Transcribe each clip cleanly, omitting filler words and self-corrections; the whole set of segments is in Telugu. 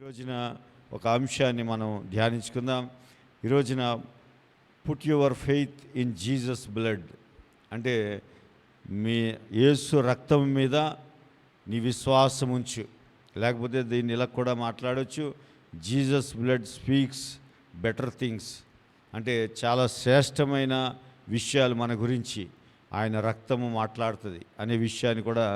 ఈరోజున ఒక అంశాన్ని మనం ధ్యానించుకుందాం. ఈరోజున put your faith in Jesus blood, అంటే మీ యేసు రక్తం మీద నీ విశ్వాసం ఉంచు. లేకపోతే దీన్ని ఇలా కూడా మాట్లాడవచ్చు, Jesus blood speaks better things, అంటే చాలా శ్రేష్టమైన విషయాలు మన గురించి ఆయన రక్తము మాట్లాడుతుంది అనే విషయాన్ని కూడా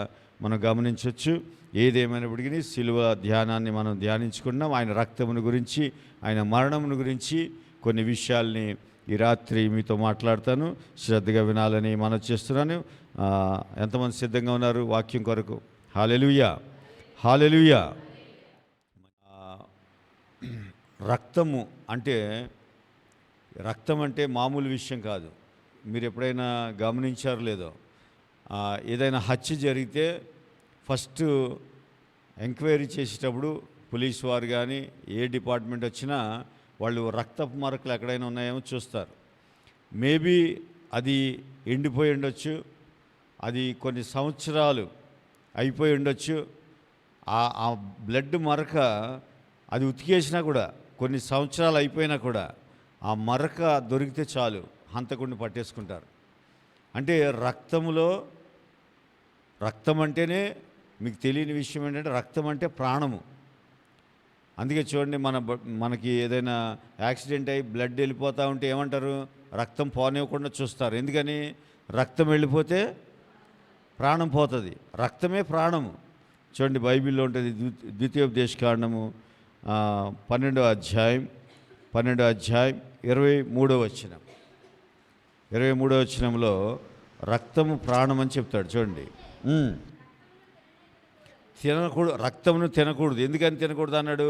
మనం గమనించవచ్చు. ఏదేమైనప్పటికీ శిలువ ధ్యానాన్ని మనం ధ్యానించుకున్నాం. ఆయన రక్తమును గురించి, ఆయన మరణమును గురించి కొన్ని విషయాల్ని ఈ రాత్రి మీతో మాట్లాడతాను. శ్రద్ధగా వినాలని మనం చేస్తున్నాను. ఎంతమంది సిద్ధంగా ఉన్నారు వాక్యం కొరకు? హల్లెలూయా, హల్లెలూయా. రక్తము అంటే, రక్తం అంటే మామూలు విషయం కాదు. మీరు ఎప్పుడైనా గమనించారో లేదో, ఏదైనా హత్య జరిగితే ఫస్ట్ ఎంక్వైరీ చేసేటప్పుడు పోలీసు వారు కానీ ఏ డిపార్ట్మెంట్ వచ్చినా వాళ్ళు రక్తపు మరకలు ఎక్కడైనా ఉన్నాయేమో చూస్తారు. మేబీ అది ఎండిపోయి ఉండొచ్చు, అది కొన్ని సంవత్సరాలు అయిపోయి ఉండొచ్చు. ఆ బ్లడ్ మరక అది ఉతికేసినా కూడా కొన్ని సంవత్సరాలు అయిపోయినా కూడా ఆ మరక దొరికితే చాలు హంతకుడిని పట్టేసుకుంటారు. అంటే రక్తములో, రక్తం అంటేనే మీకు తెలియని విషయం ఏంటంటే రక్తం అంటే ప్రాణము. అందుకే చూడండి, మనకి ఏదైనా యాక్సిడెంట్ అయ్యి బ్లడ్ వెళ్ళిపోతూ ఉంటే ఏమంటారు? రక్తం పోనివ్వకుండా చూస్తారు. ఎందుకని? రక్తం వెళ్ళిపోతే ప్రాణం పోతుంది. రక్తమే ప్రాణము. చూడండి, బైబిల్లో ఉంటుంది, ద్వితీయోపదేశకాండము 12వ అధ్యాయం 23వ వచనం. 23వ వచనంలో రక్తము ప్రాణం అని చెప్తాడు. చూడండి, తినకూడదు, రక్తమును తినకూడదు. ఎందుకని తినకూడదు అన్నాడు?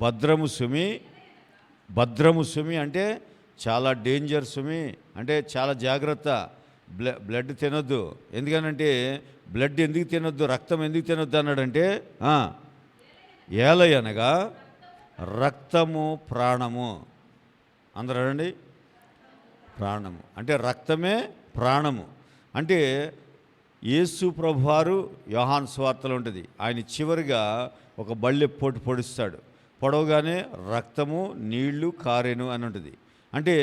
భద్రము సుమి. భద్రము సుమి అంటే చాలా డేంజర్ సుమి, అంటే చాలా జాగ్రత్త. బ్లడ్ తినొద్దు. ఎందుకనంటే బ్లడ్ ఎందుకు తినొద్దు, రక్తం ఎందుకు తినొద్దు అన్నాడంటే, ఏలయనగా రక్తము ప్రాణము. అందరూ అనండి, ప్రాణము అంటే రక్తమే ప్రాణము. అంటే యేసు ప్రభువారు యోహాను సువార్తలో ఉంటుంది, ఆయన చివరిగా ఒక బళ్ళె పోటు పొడుస్తాడు. పొడవగానే రక్తము నీళ్లు కారెను అని ఉంటుంది. అంటే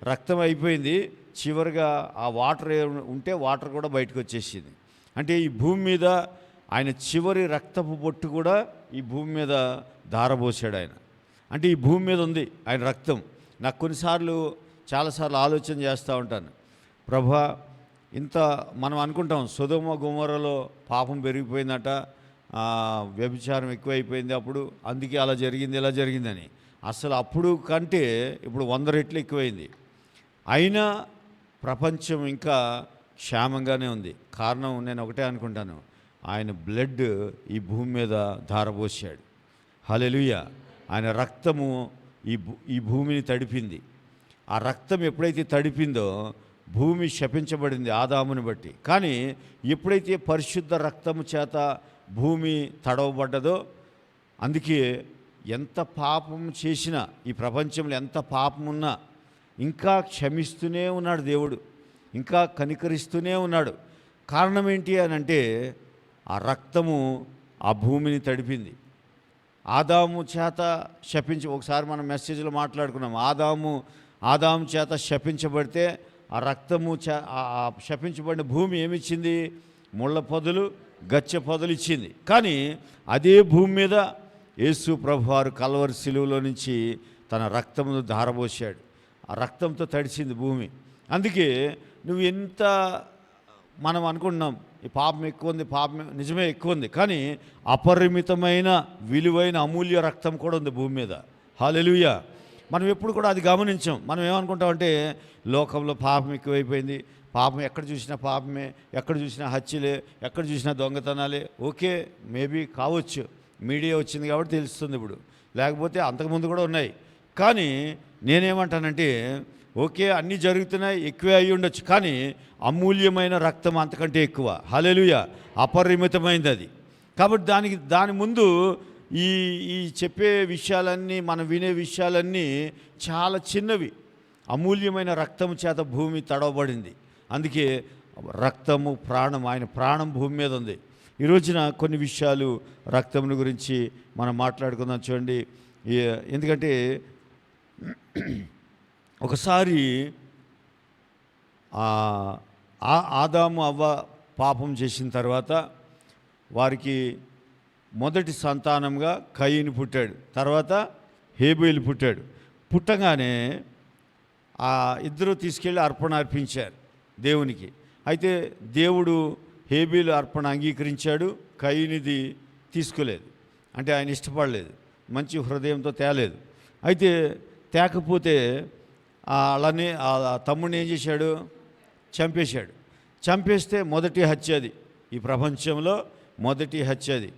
రక్తం అయిపోయింది, చివరిగా ఆ వాటర్ ఉంటే వాటర్ కూడా బయటకు వచ్చేసింది. అంటే ఈ భూమి మీద ఆయన చివరి రక్తపు బొట్టు కూడా ఈ భూమి మీద ధారపోసాడు ఆయన. అంటే ఈ భూమి మీద ఉంది ఆయన రక్తం. నాకు కొన్నిసార్లు, చాలాసార్లు ఆలోచన చేస్తూ ఉంటాను, ప్రభా, ఇంత మనం అనుకుంటాం సొదొమ గొమొర్రాలో పాపం పెరిగిపోయిందట, వ్యభిచారం ఎక్కువైపోయింది అప్పుడు, అందుకే అలా జరిగింది ఇలా జరిగిందని. అసలు అప్పుడు కంటే ఇప్పుడు 100 రెట్లు ఎక్కువైంది. అయినా ప్రపంచం ఇంకా క్షేమంగానే ఉంది. కారణం నేను ఒకటే అనుకుంటాను, ఆయన బ్లడ్ ఈ భూమి మీద ధారపోసాడు. హల్లెలూయా. ఆయన రక్తము ఈ భూమిని తడిపింది. ఆ రక్తం ఎప్పుడైతే తడిపిందో భూమి శపించబడింది ఆదాముని బట్టి. కానీ ఎప్పుడైతే పరిశుద్ధ రక్తము చేత భూమి తడవబడ్డదో, అందుకే ఎంత పాపం చేసినా, ఈ ప్రపంచంలో ఎంత పాపం ఉన్నా ఇంకా క్షమిస్తూనే ఉన్నాడు దేవుడు, ఇంకా కనికరిస్తూనే ఉన్నాడు. కారణం ఏంటి అని అంటే ఆ రక్తము ఆ భూమిని తడిపింది. ఆదాము చేత ఒకసారి మనం మెసేజ్లో మాట్లాడుకున్నాం, ఆదాము చేత శపించబడితే ఆ రక్తము ఆ శపించబడిన భూమి ఏమిచ్చింది? ముళ్ళ పొదలు, గచ్చ పొదలు ఇచ్చింది. కానీ అదే భూమి మీద యేసు ప్రభువారు కల్వరి శిలువలో నుంచి తన రక్తమును ధారపోసాడు. ఆ రక్తంతో తడిసింది భూమి. అందుకే నువ్వు ఎంత మనం అనుకుంటున్నాం ఈ పాపం ఎక్కువ ఉంది, పాపం నిజమే ఎక్కువ ఉంది, కానీ అపరిమితమైన విలువైన అమూల్య రక్తం కూడా ఉంది భూమి మీద. హల్లెలూయా. మనం ఎప్పుడు కూడా అది గమనించాం. మనం ఏమనుకుంటామంటే లోకంలో పాపం ఎక్కువైపోయింది, పాపం ఎక్కడ చూసినా పాపమే, ఎక్కడ చూసినా హత్యలే, ఎక్కడ చూసినా దొంగతనాలే. ఓకే, మేబీ కావచ్చు, మీడియా వచ్చింది కాబట్టి తెలుస్తుంది ఇప్పుడు, లేకపోతే అంతకుముందు కూడా ఉన్నాయి. కానీ నేనేమంటానంటే ఓకే, అన్నీ జరుగుతున్నాయి, ఎక్కువే అయ్యి ఉండొచ్చు, కానీ అమూల్యమైన రక్తం అంతకంటే ఎక్కువ. హల్లెలూయా. అపరిమితమైనది అది. కాబట్టి దాని ముందు ఈ చెప్పే విషయాలన్నీ, మనం వినే విషయాలన్నీ చాలా చిన్నవి. అమూల్యమైన రక్తము చేత భూమి తడవబడింది. అందుకే రక్తము ప్రాణం, ఆయన ప్రాణం భూమి మీద ఉంది. ఈ రోజున కొన్ని విషయాలు రక్తమును గురించి మనం మాట్లాడుకుందాం. చూడండి, ఎందుకంటే ఒకసారి ఆదాము అవ్వ పాపం చేసిన తర్వాత వారికి మొదటి సంతానంగా కయీను పుట్టాడు, తర్వాత హేబేలు పుట్టాడు. పుట్టగానే ఆ ఇద్దరు తీసుకెళ్ళి అర్పణ అర్పించారు దేవునికి. అయితే దేవుడు హేబేలు అర్పణ అంగీకరించాడు, కయీనుది తీసుకోలేదు. అంటే ఆయన ఇష్టపడలేదు, మంచి హృదయంతో తేలేదు. అయితే తేకపోతే అలానే ఆ తమ్ముడిని ఏం చేశాడు, చంపేశాడు. చంపేస్తే మొదటి హత్య అది, ఈ ప్రపంచంలో మొదటి హత్య అది.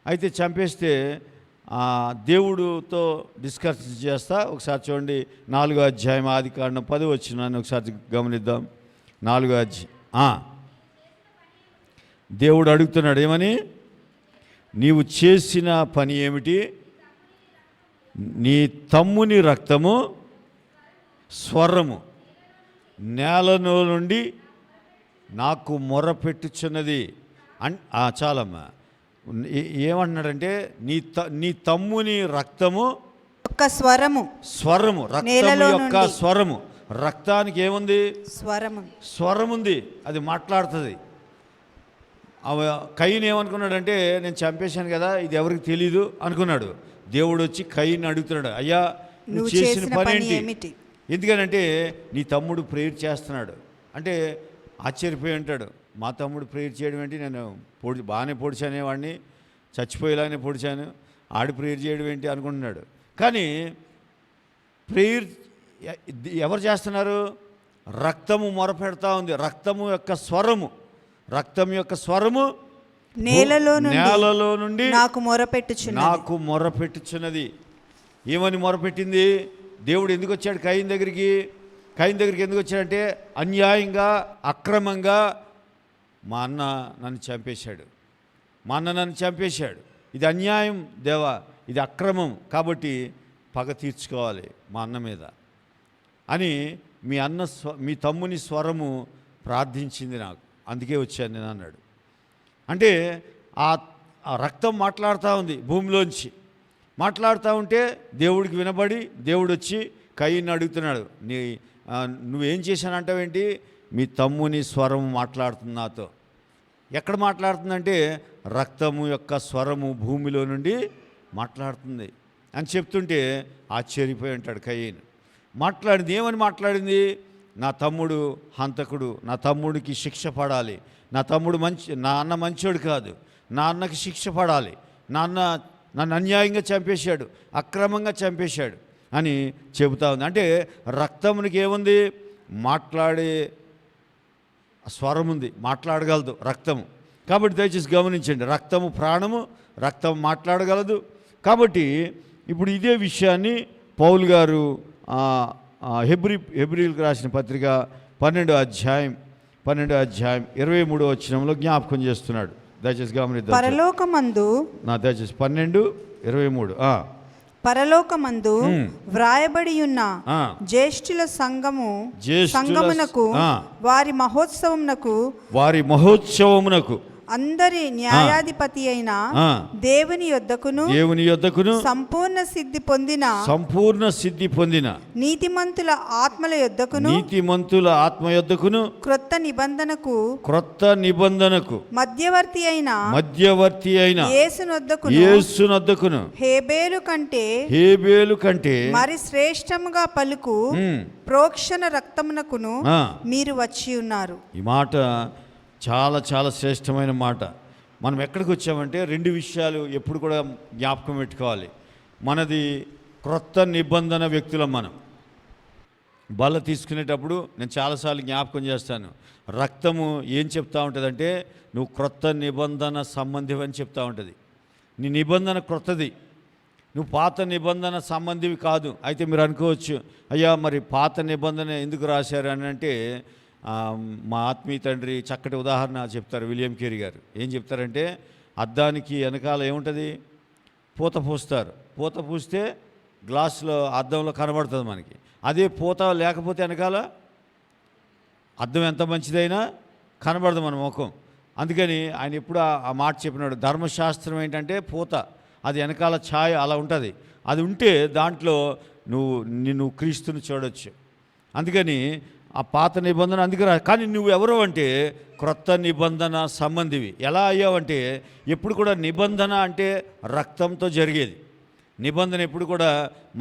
అయితే చంపేస్తే దేవుడితో డిస్కస్ చేస్తా ఒకసారి చూడండి, 4వ అధ్యాయం ఆదికాండం 10 వచనాన్ని ఒకసారి గమనిద్దాం. 4వ అధ్యాయం. దేవుడు అడుగుతున్నాడు, ఏమని? నీవు చేసిన పని ఏమిటి? నీ తమ్ముని రక్తము స్వరము నేలలో నుండి నాకు మొరపెట్టుచున్నది చాలమ్మా. ఏమంటున్నాడంటే నీ తమ్ముని రక్తము యొక్క స్వరము, రక్తము యొక్క స్వరము. రక్తానికి ఏముంది? స్వరం ఉంది, అది మాట్లాడుతుంది. కయీను ఏమనుకున్నాడంటే, నేను చంపేశాను కదా, ఇది ఎవరికి తెలీదు అనుకున్నాడు. దేవుడు వచ్చి కయీను అడుగుతున్నాడు, అయ్యా నువ్వు చేసిన పని ఏంటి? ఎందుకనంటే నీ తమ్ముడు ప్రేయర్ చేస్తున్నాడు. అంటే ఆశ్చర్యపోయి ఉంటాడు, మా తమ్ముడు ప్రేయర్ చేయడం ఏంటి? నేను బాగానే పొడిచానే వాడిని, చచ్చిపోయేలాగానే పొడిచాను, ఆడి ప్రేయర్ చేయడం ఏంటి అనుకుంటున్నాడు. కానీ ప్రేయర్ ఎవరు చేస్తున్నారు? రక్తము మొరపెడతా ఉంది. రక్తము యొక్క స్వరము నేలలో నుండి నాకు మొరపెట్టుచున్నది. ఏమని మొరపెట్టింది? దేవుడు ఎందుకు వచ్చాడు కయీను దగ్గరికి? ఎందుకు వచ్చాడంటే, అన్యాయంగా అక్రమంగా మా అన్న నన్ను చంపేశాడు, ఇది అన్యాయం దేవా, ఇది అక్రమం, కాబట్టి పగ తీర్చుకోవాలి మా అన్న మీద అని మీ తమ్ముని స్వరము ప్రార్థించింది నాకు, అందుకే వచ్చాను నేను అన్నాడు. అంటే ఆ రక్తం మాట్లాడుతూ ఉంది, భూమిలోంచి మాట్లాడుతూ ఉంటే దేవుడికి వినబడి దేవుడు వచ్చి కయీను అడుగుతున్నాడు, నువ్వేం చేశానంటావేంటి? మీ తమ్ముని స్వరము మాట్లాడుతుంది నాతో. ఎక్కడ మాట్లాడుతుందంటే, రక్తము యొక్క స్వరము భూమిలో నుండి మాట్లాడుతుంది అని చెప్తుంటే ఆశ్చర్యపోయి ఉంటాడు కయీను. మాట్లాడింది ఏమని మాట్లాడింది? నా తమ్ముడు హంతకుడు, నా తమ్ముడికి శిక్ష పడాలి, నా అన్న మంచోడు కాదు, నా అన్నకి శిక్ష పడాలి, నన్ను అన్యాయంగా చంపేశాడు, అక్రమంగా చంపేశాడు అని చెబుతా ఉంది. అంటే రక్తమునికి ఏముంది? మాట్లాడే స్వరం ఉంది, మాట్లాడగలదు రక్తము. కాబట్టి దయచేసి గమనించండి, రక్తము ప్రాణము, రక్తం మాట్లాడగలదు. కాబట్టి ఇప్పుడు ఇదే విషయాన్ని పౌలు గారు హెబ్రీలకు రాసిన పత్రిక 12వ అధ్యాయం 23వ వచనంలో జ్ఞాపకం చేస్తున్నాడు. దయచేసి గమనిద్దాం. పరలోకమందు దయచేసి 12:23 పరలోకమందు వ్రాయబడి ఉన్న జ్యేష్ఠుల సంగమునకు వారి మహోత్సవమునకు అందరి న్యాయాధిపతి అయిన దేవుని యొద్దకును సంపూర్ణ సిద్ధి పొందిన నీతిమంతుల ఆత్మ యొద్దకును క్రొత్త నిబంధనకు మధ్యవర్తి అయిన యేసునొద్దకును హేబేలు కంటే మరి శ్రేష్టముగా పలుకు ప్రోక్షణ రక్తమునకును మీరు వచ్చి ఉన్నారు. ఈ మాట చాలా చాలా శ్రేష్టమైన మాట. మనం ఎక్కడికి వచ్చామంటే, 2 విషయాలు ఎప్పుడు కూడా జ్ఞాపకం పెట్టుకోవాలి. మనది క్రొత్త నిబంధన వ్యక్తులం. మనం బల్ల తీసుకునేటప్పుడు నేను చాలాసార్లు జ్ఞాపకం చేస్తాను, రక్తము ఏం చెప్తా ఉంటుందంటే, నువ్వు క్రొత్త నిబంధన సంబంధివి అని చెప్తా ఉంటుంది. నీ నిబంధన క్రొత్తది, నువ్వు పాత నిబంధన సంబంధివి కాదు. అయితే మీరు అనుకోవచ్చు, అయ్యా మరి పాత నిబంధన ఎందుకు రాశారు అని అంటే, మా ఆత్మీయ తండ్రి చక్కటి ఉదాహరణ చెప్తారు, విలియం కేరీ గారు. ఏం చెప్తారంటే, అద్దానికి వెనకాల ఏముంటుంది? పూత పూస్తారు. పూత పూస్తే గ్లాసులో అద్దంలో కనబడుతుంది మనకి. అదే పూత లేకపోతే వెనకాల అద్దం ఎంత మంచిదైనా కనబడదు మన ముఖం. అందుకని ఆయన ఎప్పుడు ఆ మాట చెప్పినాడు, ధర్మశాస్త్రం ఏంటంటే పూత, అది వెనకాల ఛాయ అలా ఉంటుంది. అది ఉంటే దాంట్లో నువ్వు క్రీస్తుని చూడొచ్చు. అందుకని ఆ పాత నిబంధన అందుకే కానీ నువ్వు ఎవరు అంటే క్రొత్త నిబంధన సంబంధివి. ఎలా అయ్యావంటే ఎప్పుడు కూడా నిబంధన అంటే రక్తంతో జరిగేది. నిబంధన ఎప్పుడు కూడా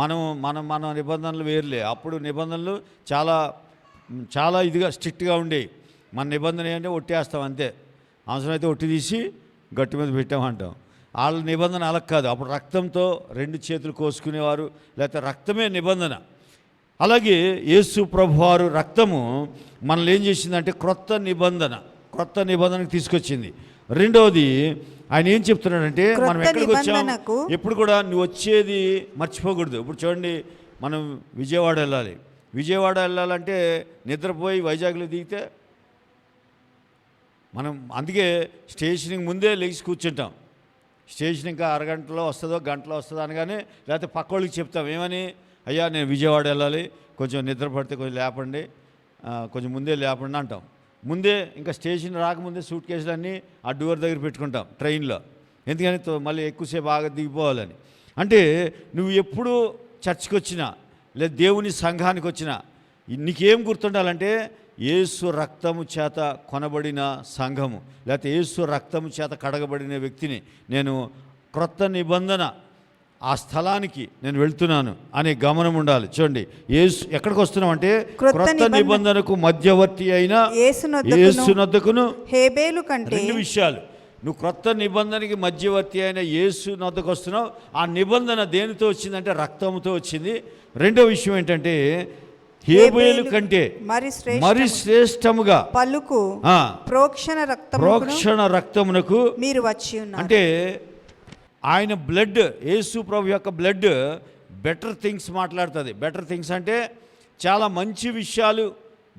మన నిబంధనలు వేరులే. అప్పుడు నిబంధనలు చాలా ఇదిగా స్ట్రిక్ట్గా ఉండేవి. మన నిబంధన ఏంటంటే ఒట్టేస్తాం అంతే, అవసరమైతే ఒట్టి తీసి గట్టి మీద పెట్టామంటాం. వాళ్ళ నిబంధన అలా కాదు. అప్పుడు రక్తంతో 2 చేతులు కోసుకునేవారు, లేకపోతే రక్తమే నిబంధన. అలాగే యేసు ప్రభువారు రక్తము మనల్ని ఏం చేసిందంటే క్రొత్త నిబంధనకు తీసుకొచ్చింది. రెండవది ఆయన ఏం చెప్తున్నాడంటే మనం ఎక్కడికి వచ్చాము, ఎప్పుడు కూడా నువ్వు వచ్చేది మర్చిపోకూడదు. ఇప్పుడు చూడండి, మనం విజయవాడ వెళ్ళాలంటే నిద్రపోయి వైజాగ్లో దిగితే మనం అందుకే స్టేషన్కి ముందే లేచి కూర్చుంటాం. స్టేషన్ ఇంకా అరగంటలో వస్తుందో గంటలో వస్తుందో అనగానే, లేకపోతే పక్క వాళ్ళకి చెప్తాం ఏమని, అయ్యా నేను విజయవాడ వెళ్ళాలి, కొంచెం నిద్ర పడితే కొంచెం లేపండి, కొంచెం ముందే లేపండి అంటాం. ముందే ఇంకా స్టేషన్ రాకముందే సూట్ కేసులన్నీ ఆ డోర్ దగ్గర పెట్టుకుంటాం ట్రైన్లో. ఎందుకని మళ్ళీ ఎక్కువసేపు బాగా దిగిపోవాలని. అంటే నువ్వు ఎప్పుడు చర్చికి వచ్చినా లేదా దేవుని సంఘానికి వచ్చినా నీకేం గుర్తుండాలంటే యేసు రక్తము చేత కొనబడిన సంఘము, లేకపోతే యేసు రక్తము చేత కడగబడిన వ్యక్తిని, నేను క్రొత్త నిబంధన ఆ స్థలానికి నేను వెళ్తున్నాను అనే గమనం ఉండాలి. చూడండి, యేసు ఎక్కడికి వస్తున్నాం అంటే క్రొత్త నిబంధనకు మధ్యవర్తి అయిన యేసునొద్దకును హేబేలు కంటే. 2 విషయాలు. నువ్వు క్రొత్త నిబంధనకి మధ్యవర్తి అయిన యేసునొద్దకు వస్తున్నావు. ఆ నిబంధన దేనితో వచ్చిందంటే రక్తంతో వచ్చింది. రెండో విషయం ఏంటంటే హేబేలు కంటే మరి శ్రేష్టముగా పలుకు ప్రోక్షణ రక్తమునకు మీరు వచ్చి ఉన్నారు. అంటే ఆయన బ్లడ్, యేసు ప్రభు యొక్క బ్లడ్ బెటర్ థింగ్స్ మాట్లాడుతుంది. బెటర్ థింగ్స్ అంటే చాలా మంచి విషయాలు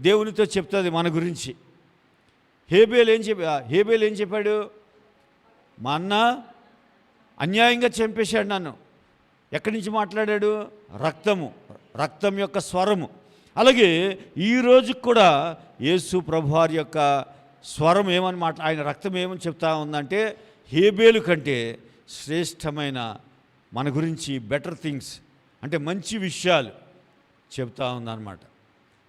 దేవునితో చెప్తుంది మన గురించి. హేబేలు ఏం చెప్పాడు, మా అన్న అన్యాయంగా చంపేశాడు నన్ను. ఎక్కడి నుంచి మాట్లాడాడు, రక్తం యొక్క స్వరము. అలాగే ఈరోజు కూడా యేసు ప్రభువారి యొక్క స్వరం ఏమని ఆయన రక్తం ఏమని చెప్తా ఉందంటే హేబేలు కంటే శ్రేష్టమైన మన గురించి బెటర్ థింగ్స్ అంటే మంచి విషయాలు చెప్తా ఉందన్నమాట.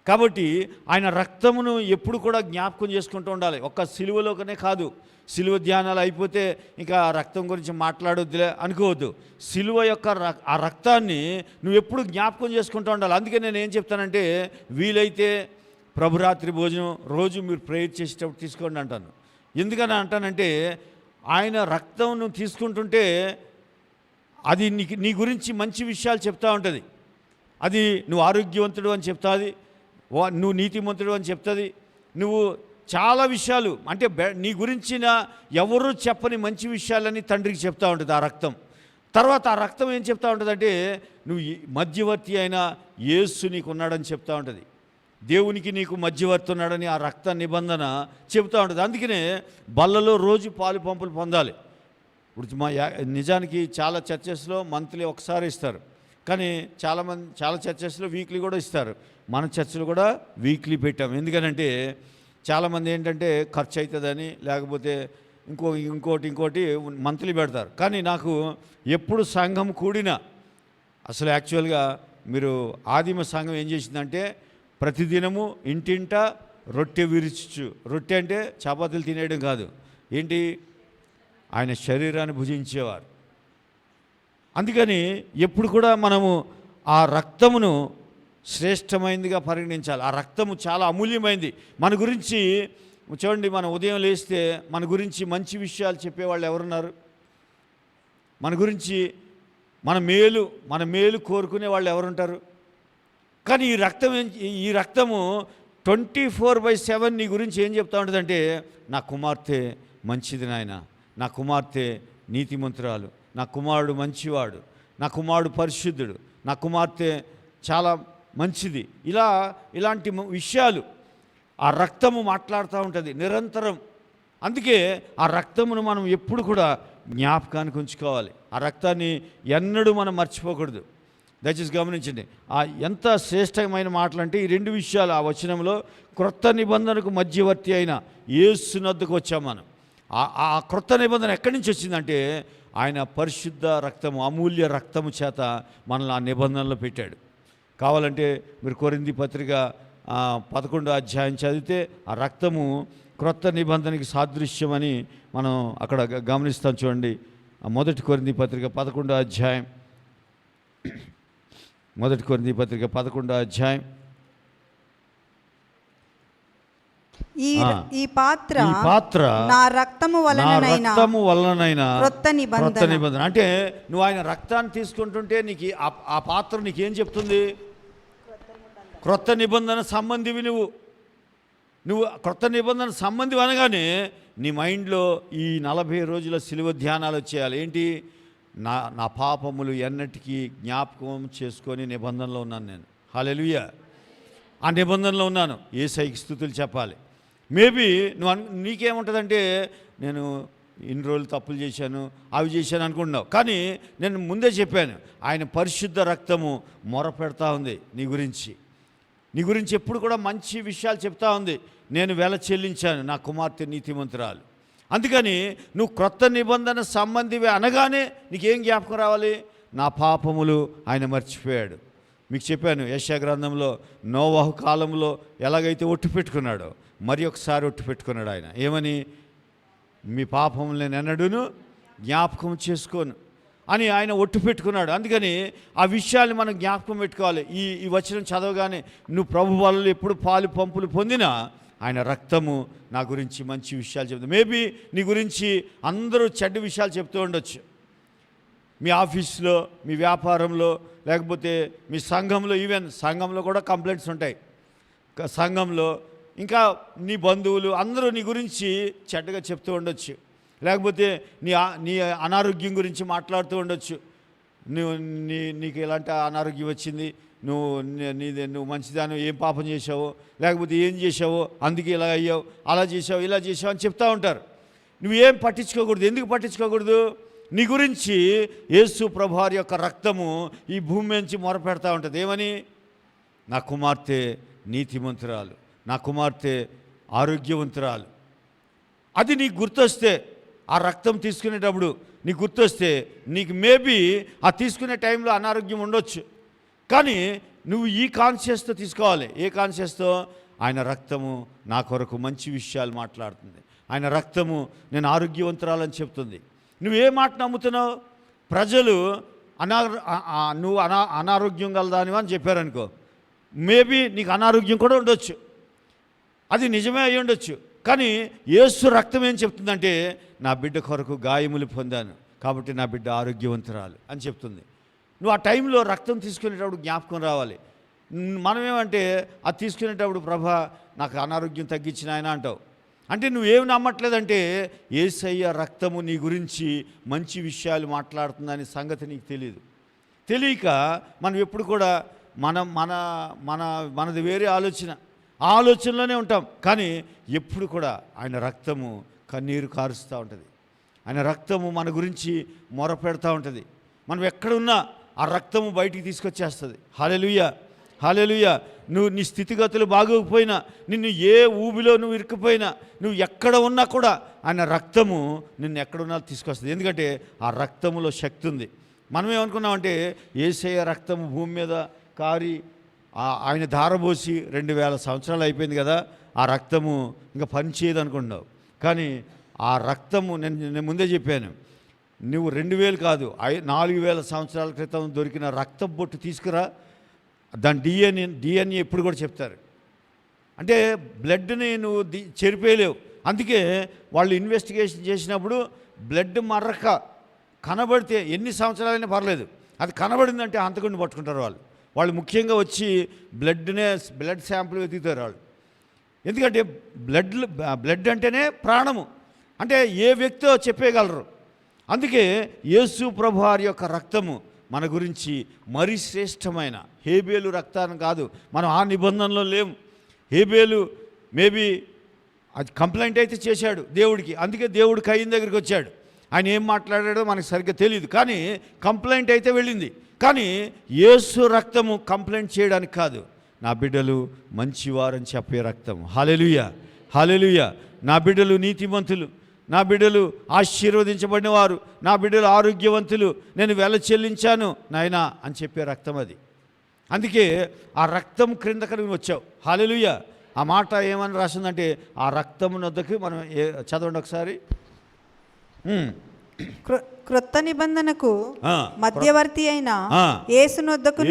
కాబట్టి ఆయన రక్తమును ఎప్పుడు కూడా జ్ఞాపకం చేసుకుంటూ ఉండాలి. ఒక్క సిలువలోకనే కాదు, సిలువ ధ్యానాలు అయిపోతే ఇంకా రక్తం గురించి మాట్లాడొద్దులే అనుకోవద్దు. సిలువ యొక్క ఆ రక్తాన్ని నువ్వు ఎప్పుడు జ్ఞాపకం చేసుకుంటూ ఉండాలి. అందుకే నేను ఏం చెప్తానంటే వీలైతే ప్రభురాత్రి భోజనం రోజు మీరు ప్రేయర్ చేసేటప్పుడు తీసుకోండి అంటాను. ఎందుకని అంటానంటే ఆయన రక్తం నువ్వు తీసుకుంటుంటే అది నీ గురించి మంచి విషయాలు చెప్తూ ఉంటుంది. అది నువ్వు ఆరోగ్యవంతుడు అని చెప్తుంది, నువ్వు నీతిమంతుడు అని చెప్తుంది. నువ్వు చాలా విషయాలు అంటే నీ గురించిన ఎవరు చెప్పని మంచి విషయాలని తండ్రికి చెప్తూ ఉంటుంది ఆ రక్తం. తర్వాత ఆ రక్తం ఏం చెప్తూ ఉంటుందంటే నువ్వు మధ్యవర్తి అయిన యేసు నీకు ఉన్నాడని చెప్తూ ఉంటుంది. దేవునికి నీకు మధ్యవర్తి ఉన్నాడని ఆ రక్త నిబంధన చెబుతూ ఉంటుంది. అందుకనే బల్లలో రోజు పాలు పంపులు పొందాలి. ఇప్పుడు నిజానికి చాలా చర్చెస్లో మంత్లీ ఒకసారి ఇస్తారు, కానీ చాలా చర్చెస్లో వీక్లీ కూడా ఇస్తారు. మన చర్చిలో కూడా వీక్లీ పెట్టాం. ఎందుకనంటే చాలామంది ఏంటంటే ఖర్చు అవుతుందని, లేకపోతే ఇంకోటి మంత్లీ పెడతారు. కానీ నాకు ఎప్పుడు సంఘం కూడినా అసలు యాక్చువల్గా మీరు ఆదిమ సంఘం ఏం చేసిందంటే ప్రతిదినము ఇంటింట రొట్టె విరుచు. రొట్టె అంటే చపాతీలు తినేయడం కాదు, ఏంటి, ఆయన శరీరాన్ని భుజించేవారు. అందుకని ఎప్పుడు కూడా మనము ఆ రక్తమును శ్రేష్టమైనదిగా పరిగణించాలి. ఆ రక్తము చాలా అమూల్యమైంది. మన గురించి చూడండి, మనం ఉదయం లేస్తే మన గురించి మంచి విషయాలు చెప్పేవాళ్ళు ఎవరున్నారు? మన గురించి మన మేలు కోరుకునే వాళ్ళు ఎవరుంటారు? కానీ ఈ రక్తము 24/7 నీ గురించి ఏం చెప్తా ఉంటుందంటే నా కుమార్తె మంచిది నాయన, నా కుమార్తె నీతిమంతురాలు, నా కుమారుడు మంచివాడు, నా కుమారుడు పరిశుద్ధుడు, నా కుమార్తె చాలా మంచిది. ఇలాంటి విషయాలు ఆ రక్తము మాట్లాడుతూ ఉంటుంది నిరంతరం. అందుకే ఆ రక్తమును మనం ఎప్పుడు కూడా జ్ఞాపకానికి ఉంచుకోవాలి. ఆ రక్తాన్ని ఎన్నడూ మనం మర్చిపోకూడదు. దయచేసి గమనించండి. ఎంత శ్రేష్టమైన మాటలు అంటే ఈ 2 విషయాలు ఆ వచనంలో క్రొత్త నిబంధనకు మధ్యవర్తి అయిన యేసునొద్దకు వచ్చాం మనం. ఆ క్రొత్త నిబంధన ఎక్కడి నుంచి వచ్చిందంటే ఆయన పరిశుద్ధ రక్తము, అమూల్య రక్తము చేత మనల్ని ఆ నిబంధనలో పెట్టాడు. కావాలంటే మీరు కొరింథీ పత్రిక 11వ అధ్యాయం చదివితే ఆ రక్తము క్రొత్త నిబంధనకి సాదృశ్యమని మనం అక్కడ గమనిస్తాం. చూడండి, మొదటి కొరింథీ పత్రిక 11వ అధ్యాయం, మొదటి కొరింథీ పత్రిక 11వ అధ్యాయం. ఈ పాత్ర నా రక్తము వలనైనా క్రొత్త నిబంధన. అంటే నువ్వు ఆయన రక్తాన్ని తీసుకుంటుంటే నీకు ఆ పాత్ర నీకేం చెప్తుంది? క్రొత్త నిబంధన సంబంధివి. నువ్వు క్రొత్త నిబంధన సంబంధివి అనగానే నీ మైండ్లో ఈ 40 రోజుల సిలువ ధ్యానాలు వచ్చేయాలి. ఏంటి? నా పాపములు ఎన్నటికీ జ్ఞాపకం చేసుకొని నిబంధనలో ఉన్నాను నేను. హల్లెలూయా. ఆ నిబంధనలో ఉన్నాను. యేసయ్యకి స్తుతులు చెప్పాలి. మేబీ నీకేముంటుందంటే నేను ఇన్ని రోజులు తప్పులు చేశాను, అవి చేశాను అనుకుంటున్నావు. కానీ నేను ముందే చెప్పాను, ఆయన పరిశుద్ధ రక్తము మొర పెడతా ఉంది నీ గురించి ఎప్పుడు కూడా మంచి విషయాలు చెప్తా ఉంది. నేను వెల చెల్లించాను, నా కుమార్తె నీతిమంతురాలు. అందుకని నువ్వు క్రొత్త నిబంధన సంబంధివే అనగానే నీకేం జ్ఞాపకం రావాలి? నా పాపములు ఆయన మర్చిపోయాడు. మీకు చెప్పాను, యెషయా గ్రంథంలో నోవహు కాలంలో ఎలాగైతే ఒట్టు పెట్టుకున్నాడో మరి ఒకసారి ఒట్టు పెట్టుకున్నాడు ఆయన. ఏమని? మీ పాపములు నేను ఎన్నడూను జ్ఞాపకం చేసుకోను అని ఆయన ఒట్టు పెట్టుకున్నాడు. అందుకని ఆ విషయాన్ని మనం జ్ఞాపకం పెట్టుకోవాలి. ఈ వచనం చదవగానే నువ్వు ప్రభు వల్ల ఎప్పుడు పాలు పంపులు పొందినా ఆయన రక్తము నా గురించి మంచి విషయాలు చెప్తుంది. మేబీ నీ గురించి అందరూ చెడ్డ విషయాలు చెప్తూ ఉండొచ్చు. మీ ఆఫీస్లో, మీ వ్యాపారంలో, లేకపోతే మీ సంఘంలో, ఈవెన్ సంఘంలో కూడా కంప్లైంట్స్ ఉంటాయి. సంఘంలో ఇంకా నీ బంధువులు అందరూ నీ గురించి చెడ్డగా చెప్తూ ఉండొచ్చు. లేకపోతే నీ అనారోగ్యం గురించి మాట్లాడుతూ ఉండొచ్చు. నీకు ఎలాంటి అనారోగ్యం వచ్చింది, నువ్వు మంచిదాను, ఏం పాపం చేసావో, లేకపోతే ఏం చేసావో అందుకే ఇలా అయ్యావు, అలా చేసావు, ఇలా చేసావు అని చెప్తూ ఉంటారు. నువ్వేం పట్టించుకోకూడదు. ఎందుకు పట్టించుకోకూడదు? నీ గురించి యేసు ప్రభువారి యొక్క రక్తము ఈ భూమి నుంచి మొరపెడతా ఉంటుంది. ఏమని? నా కుమార్తె నీతిమంతురాలు, నా కుమార్తె ఆరోగ్యవంతురాలు. అది నీకు గుర్తొస్తే, ఆ రక్తం తీసుకునేటప్పుడు నీకు గుర్తొస్తే, నీకు మేబీ ఆ తీసుకునే టైంలో అనారోగ్యం ఉండొచ్చు. కానీ నువ్వు ఈ కాన్షియస్తో తీసుకోవాలి. ఏ కాన్షియస్తో? ఆయన రక్తము నా కొరకు మంచి విషయాలు మాట్లాడుతుంది. ఆయన రక్తము నేను ఆరోగ్యవంతురాలని చెప్తుంది. నువ్వే మాట నమ్ముతున్నావు? ప్రజలు నువ్వు అనారోగ్యం గలదానివా అని చెప్పారనుకో, మేబీ నీకు అనారోగ్యం కూడా ఉండొచ్చు, అది నిజమే అయి ఉండొచ్చు. కానీ యేసు రక్తం ఏం చెప్తుందంటే, నా బిడ్డ కొరకు గాయములు పొందాను కాబట్టి నా బిడ్డ ఆరోగ్యవంతురాలు అని చెప్తుంది. నువ్వు ఆ టైంలో రక్తం తీసుకునేటప్పుడు జ్ఞాపకం రావాలి. మనమేమంటే అది తీసుకునేటప్పుడు ప్రభా నాకు అనారోగ్యం తగ్గించిన ఆయన అంటావు. అంటే నువ్వేమి నమ్మట్లేదంటే యేసయ్య రక్తము నీ గురించి మంచి విషయాలు మాట్లాడుతుందని సంగతి నీకు తెలియక మనం ఎప్పుడు కూడా మనది వేరే ఆలోచనలోనే ఉంటాం. కానీ ఎప్పుడు కూడా ఆయన రక్తము కన్నీరు కారుస్తూ ఉంటుంది. ఆయన రక్తము మన గురించి మొరపెడతా ఉంటుంది. మనం ఎక్కడున్నా ఆ రక్తము బయటికి తీసుకొచ్చేస్తుంది. హల్లెలూయా, హల్లెలూయా. నువ్వు నీ స్థితిగతులు బాగోకపోయినా, నిన్ను ఏ ఊబిలో నువ్వు ఇరుక్కుపోయినా, నువ్వు ఎక్కడ ఉన్నా కూడా ఆయన రక్తము నిన్ను ఎక్కడున్నా తీసుకొస్తుంది. ఎందుకంటే ఆ రక్తములో శక్తి ఉంది. మనం ఏమనుకున్నామంటే యేసయ్య రక్తము భూమి మీద కారి ఆయన ధారబోసి 2000 సంవత్సరాలు అయిపోయింది కదా, ఆ రక్తము ఇంకా పనిచేయదు అనుకుంటున్నావు. కానీ ఆ రక్తము నేను ముందే చెప్పాను, నువ్వు 2000 కాదు 4000 సంవత్సరాల క్రితం దొరికిన రక్తం బొట్టు తీసుకురా, దాని డిఎన్ఏ ఎప్పుడు కూడా చెప్తారు. అంటే బ్లడ్ని నువ్వు చెరిపేయలేవు. అందుకే వాళ్ళు ఇన్వెస్టిగేషన్ చేసినప్పుడు బ్లడ్ మర్రక కనబడితే ఎన్ని సంవత్సరాలైనా పర్లేదు, అది కనబడిందంటే హంతకుడిని పట్టుకుంటారు వాళ్ళు ముఖ్యంగా వచ్చి బ్లడ్ శాంపుల్ వెతుకుతారు వాళ్ళు. ఎందుకంటే బ్లడ్ అంటేనే ప్రాణము, అంటే ఏ వ్యక్తో చెప్పేయగలరు. అందుకే యేసు ప్రభువారి యొక్క రక్తము మన గురించి మరీ శ్రేష్టమైన, హేబేలు రక్తాన్ని కాదు, మనం ఆ నిబంధనలో లేము. హేబేలు మేబీ అది కంప్లైంట్ అయితే చేశాడు దేవుడికి, అందుకే దేవుడు కయ్యని దగ్గరికి వచ్చాడు. ఆయన ఏం మాట్లాడాడో మనకు సరిగ్గా తెలియదు, కానీ కంప్లైంట్ అయితే వెళ్ళింది. కానీ యేసు రక్తము కంప్లైంట్ చేయడానికి కాదు, నా బిడ్డలు మంచివారని చెప్పే రక్తం. హల్లెలూయా, హల్లెలూయా. నా బిడ్డలు నీతిమంతులు, నా బిడ్డలు ఆశీర్వదించబడిన వారు, నా బిడ్డలు ఆరోగ్యవంతులు, నేను వెల చెల్లించాను నాయనా అని చెప్పే రక్తం అది. అందుకే ఆ రక్తం క్రిందకి నువ్వు వచ్చావు. హల్లెలూయా. ఆ మాట ఏమని రాసిందంటే ఆ రక్తము నొద్దకు మనం చదవండి ఒకసారి. క్రొత్త నిబంధనకు ఆ, మధ్యవర్తి అయిన ఆ. యేసు నొద్దకు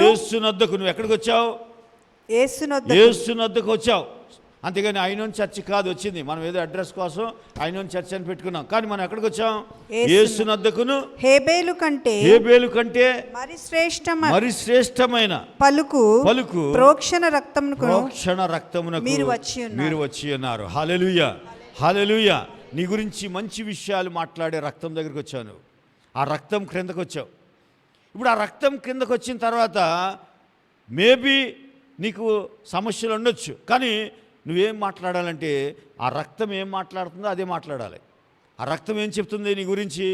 నువ్వు ఎక్కడికి వచ్చావు? యేసు నొద్దకు వచ్చావు. అంతేగాని ఐనోన్ చర్చ్ కాదు వచ్చింది. మనం ఏదో అడ్రస్ కోసం ఐనోన్ చర్చ్ అని పెట్టుకున్నాం, కానీ మనం ఎక్కడికి వచ్చాం? యేసు నొద్దకును. హేబేలు కంటే మరి శ్రేష్టమైన పలుకు ప్రోక్షణ రక్తమునకు మీరు వచ్చి ఉన్నారు. హల్లెలూయా, హల్లెలూయా. నీ గురించి మంచి విషయాలు మాట్లాడే రక్తం దగ్గరికి వచ్చాను. ఆ రక్తం క్రిందకు వచ్చావు. ఇప్పుడు ఆ రక్తం క్రిందకు వచ్చిన తర్వాత మేబీ నీకు సమస్యలు ఉండొచ్చు, కానీ నువ్వేం మాట్లాడాలంటే ఆ రక్తం ఏం మాట్లాడుతుందో అదే మాట్లాడాలి. ఆ రక్తం ఏం చెప్తుంది నీ గురించి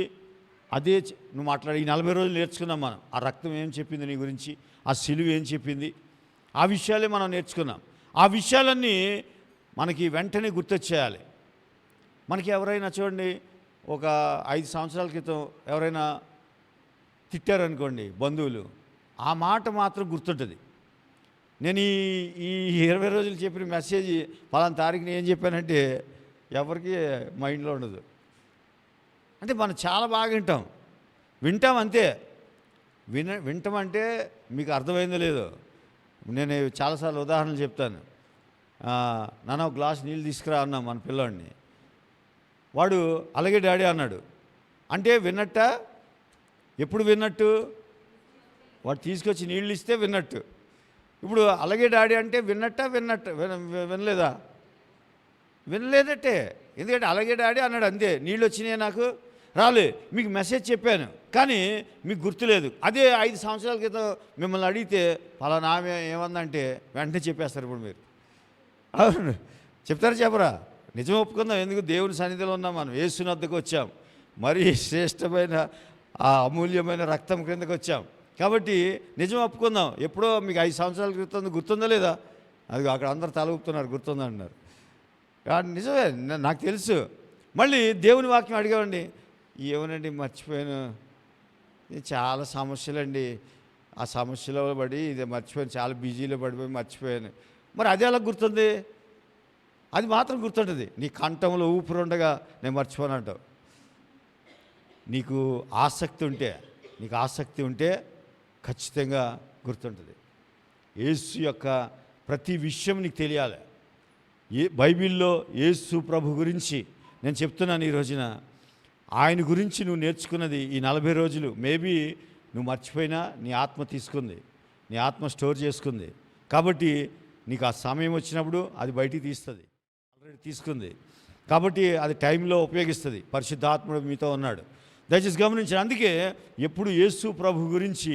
అదే నువ్వు మాట్లాడి. ఈ 40 రోజులు నేర్చుకున్నాం మనం. ఆ రక్తం ఏం చెప్పింది నీ గురించి, ఆ సిలువ ఏం చెప్పింది, ఆ విషయాలే మనం నేర్చుకున్నాం. ఆ విషయాలన్నీ మనకి వెంటనే గుర్తొచ్చేయాలి. మనకి ఎవరైనా చూడండి, ఒక 5 సంవత్సరాల క్రితం ఎవరైనా తిట్టారనుకోండి బంధువులు, ఆ మాట మాత్రం గుర్తుంటుంది. నేను ఈ 20 రోజులు చెప్పిన మెసేజ్ పలానా తారీఖుని ఏం చెప్పానంటే ఎవరికి మైండ్లో ఉండదు. అంటే మనం చాలా బాగా వింటాం అంతే. వింటాం అంటే మీకు అర్థమైందో లేదో. నేను చాలాసార్లు ఉదాహరణలు చెప్తాను. నాన్న ఒక గ్లాస్ నీళ్ళు తీసుకురా అన్నాం మన పిల్లాడిని. వాడు అలాగే డాడీ అన్నాడు. అంటే విన్నట్ట? ఎప్పుడు విన్నట్టు? వాడు తీసుకొచ్చి నీళ్ళు ఇస్తే విన్నట్టు. ఇప్పుడు అలాగే డాడీ అంటే విన్నట్ట? వినలేదా? వినలేదట్టే. ఎందుకంటే అలాగే డాడీ అన్నాడు అంతే. నీళ్ళు వచ్చినాయి నాకు రాలే. మీకు మెసేజ్ చెప్పాను కానీ మీకు గుర్తులేదు. అదే 5 సంవత్సరాల క్రితం మిమ్మల్ని అడిగితే పలానా ఆమె ఏమందంటే వెంటనే చెప్పేస్తారు. ఇప్పుడు మీరు అవును చెప్తారా చెప్పరా? నిజం ఒప్పుకుందాం. ఎందుకు? దేవుని సన్నిధిలో ఉన్నాం మనం. యేసు వద్దకు వచ్చాం. మరీ శ్రేష్టమైన ఆ అమూల్యమైన రక్తం క్రిందకు వచ్చాం కాబట్టి నిజం ఒప్పుకుందాం. ఎప్పుడో మీకు 5 సంవత్సరాల క్రితం గుర్తుందా లేదా? అది అక్కడ అందరు తల ఊపుతున్నారు గుర్తుందా అన్నారు. నిజమే, నాకు తెలుసు. మళ్ళీ దేవుని వాక్యం అడిగామండి. ఏమోనండి మర్చిపోయాను, చాలా సమస్యలండి, ఆ సమస్యలో పడి ఇది మర్చిపోయాను, చాలా బిజీలో పడిపోయి మర్చిపోయాను. మరి అది ఎలా గుర్తుంది? అది మాత్రం గుర్తుంటుంది. నీ కంఠంలో ఊపిరి ఉండగా నేను మర్చిపోను అంటావు. నీకు ఆసక్తి ఉంటే ఖచ్చితంగా గుర్తుంటుంది. యేసు యొక్క ప్రతి విషయం నీకు తెలియాలి. బైబిల్లో యేసు ప్రభు గురించి నేను చెప్తున్నాను ఈ రోజున. ఆయన గురించి నువ్వు నేర్చుకున్నది ఈ 40 రోజులు మేబీ నువ్వు మర్చిపోయినా నీ ఆత్మ తీసుకుంది, నీ ఆత్మ స్టోర్ చేసుకుంది. కాబట్టి నీకు ఆ సమయం వచ్చినప్పుడు అది బయటికి తీస్తుంది. ఆల్రెడీ తీసుకుంది కాబట్టి అది టైంలో ఉపయోగిస్తుంది. పరిశుద్ధాత్ముడు మీతో ఉన్నాడు. దయచేసి గమనించాను. అందుకే ఎప్పుడు యేసు ప్రభు గురించి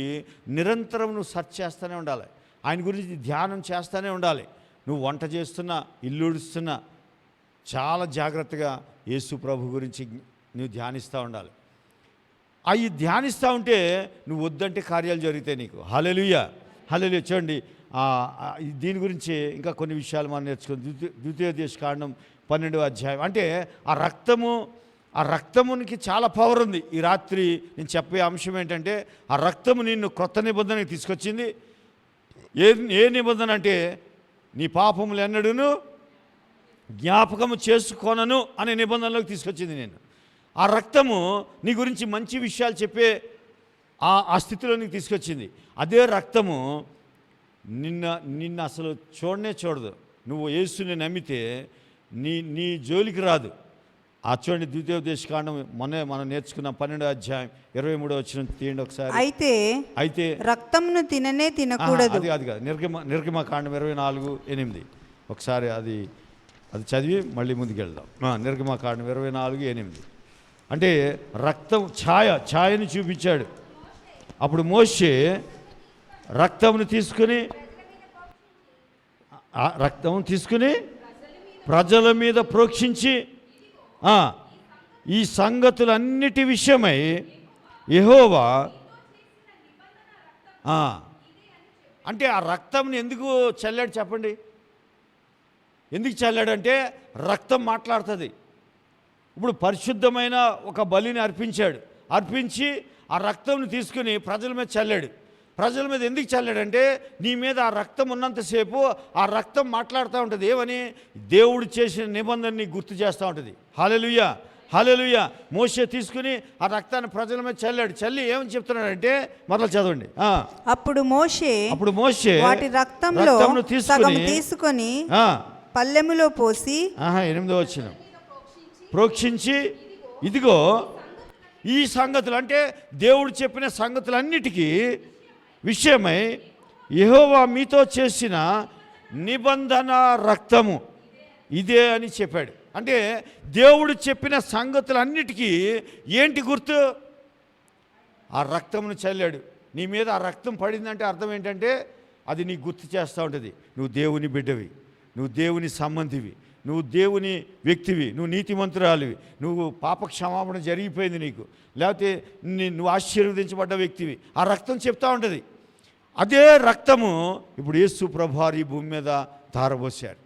నిరంతరం నువ్వు సెర్చ్ చేస్తూనే ఉండాలి. ఆయన గురించి ధ్యానం చేస్తూనే ఉండాలి. నువ్వు వంట చేస్తున్నా, ఇల్లు ఉడుస్తున్నా చాలా జాగ్రత్తగా యేసు ప్రభు గురించి నువ్వు ధ్యానిస్తూ ఉండాలి. అవి ధ్యానిస్తూ ఉంటే నువ్వు వద్దంటే కార్యాలు జరుగుతాయి నీకు. హల్లెలూయా, హల్లెలూయా. చూడండి, దీని గురించి ఇంకా కొన్ని విషయాలు మనం నేర్చుకుని ద్వితీయోపదేశకాండం 12వ అధ్యాయం. అంటే ఆ రక్తమునికి చాలా పవర్ ఉంది. ఈ రాత్రి నేను చెప్పే అంశం ఏంటంటే ఆ రక్తము నిన్ను క్రొత్త నిబంధనకి తీసుకొచ్చింది. ఏ నిబంధన అంటే నీ పాపములు ఎన్నడూను జ్ఞాపకము చేసుకోనను అనే నిబంధనలోకి తీసుకొచ్చింది నేను. ఆ రక్తము నీ గురించి మంచి విషయాలు చెప్పే ఆ స్థితిలో నీకు తీసుకొచ్చింది. అదే రక్తము నిన్ను అసలు చూడదు. నువ్వు యేసుని నమ్మితే నీ జోలికి రాదు. చూడండి, ద్వితీయోపదేశకాండం మనం నేర్చుకున్న 12వ అధ్యాయం 23వ వచనం తీయండి ఒకసారి. అయితే రక్తమును తినకూడదు. అది కాదు, నిర్గమకాండం 24:8. ఒకసారి అది చదివి మళ్ళీ ముందుకు వెళ్దాం. నిర్గమకాండం 24:8. అంటే రక్తం ఛాయని చూపించాడు. అప్పుడు మోషే రక్తమును తీసుకుని ప్రజల మీద ప్రోక్షించి ఈ సంగతులన్నిటి విషయమై యెహోవా అంటే ఆ రక్తంని ఎందుకు చల్లాడు చెప్పండి? ఎందుకు చల్లాడంటే రక్తం మాట్లాడుతుంది. ఇప్పుడు పరిశుద్ధమైన ఒక బలిని అర్పించి ఆ రక్తంని తీసుకుని ప్రజల మీద చల్లాడు. ప్రజల మీద ఎందుకు చల్లాడంటే నీ మీద ఆ రక్తం ఉన్నంతసేపు ఆ రక్తం మాట్లాడుతూ ఉంటుంది. ఏమని? దేవుడు చేసిన నిబంధనని గుర్తు చేస్తూ ఉంటుంది. హల్లెలూయా, హల్లెలూయా. మోషే తీసుకుని ఆ రక్తాన్ని ప్రజల మీద చల్లి ఏమని చెప్తున్నాడంటే, మొదలు చదవండి. అప్పుడు మోషే వాటి రక్తంలో సగం తీసుకొని పల్లెములో పోసి 8వ వచనం ప్రోక్షించి ఇదిగో ఈ సంగతులు, అంటే దేవుడు చెప్పిన సంగతులన్నిటికీ విషయమై యెహోవా మీతో చేసిన నిబంధన రక్తము ఇదే అని చెప్పాడు. అంటే దేవుడు చెప్పిన సంగతులన్నిటికీ ఏంటి గుర్తు? ఆ రక్తమును చల్లాడు. నీ మీద ఆ రక్తం పడిందంటే అర్థం ఏంటంటే అది నీ గుర్తు చేస్తూ ఉంటుంది. నువ్వు దేవుని బిడ్డవి, నువ్వు దేవుని సంబంధివి, నువ్వు దేవుని వ్యక్తివి, నువ్వు నీతిమంతురాలివి, నువ్వు పాప క్షమాపణ జరిగిపోయింది నీకు, లేకపోతే నువ్వు ఆశీర్వదించబడ్డ వ్యక్తివి. ఆ రక్తం చెప్తూ ఉంటుంది. అదే రక్తము ఇప్పుడు యేసు ప్రభువారు ఈ భూమి మీద ధారపోశారు.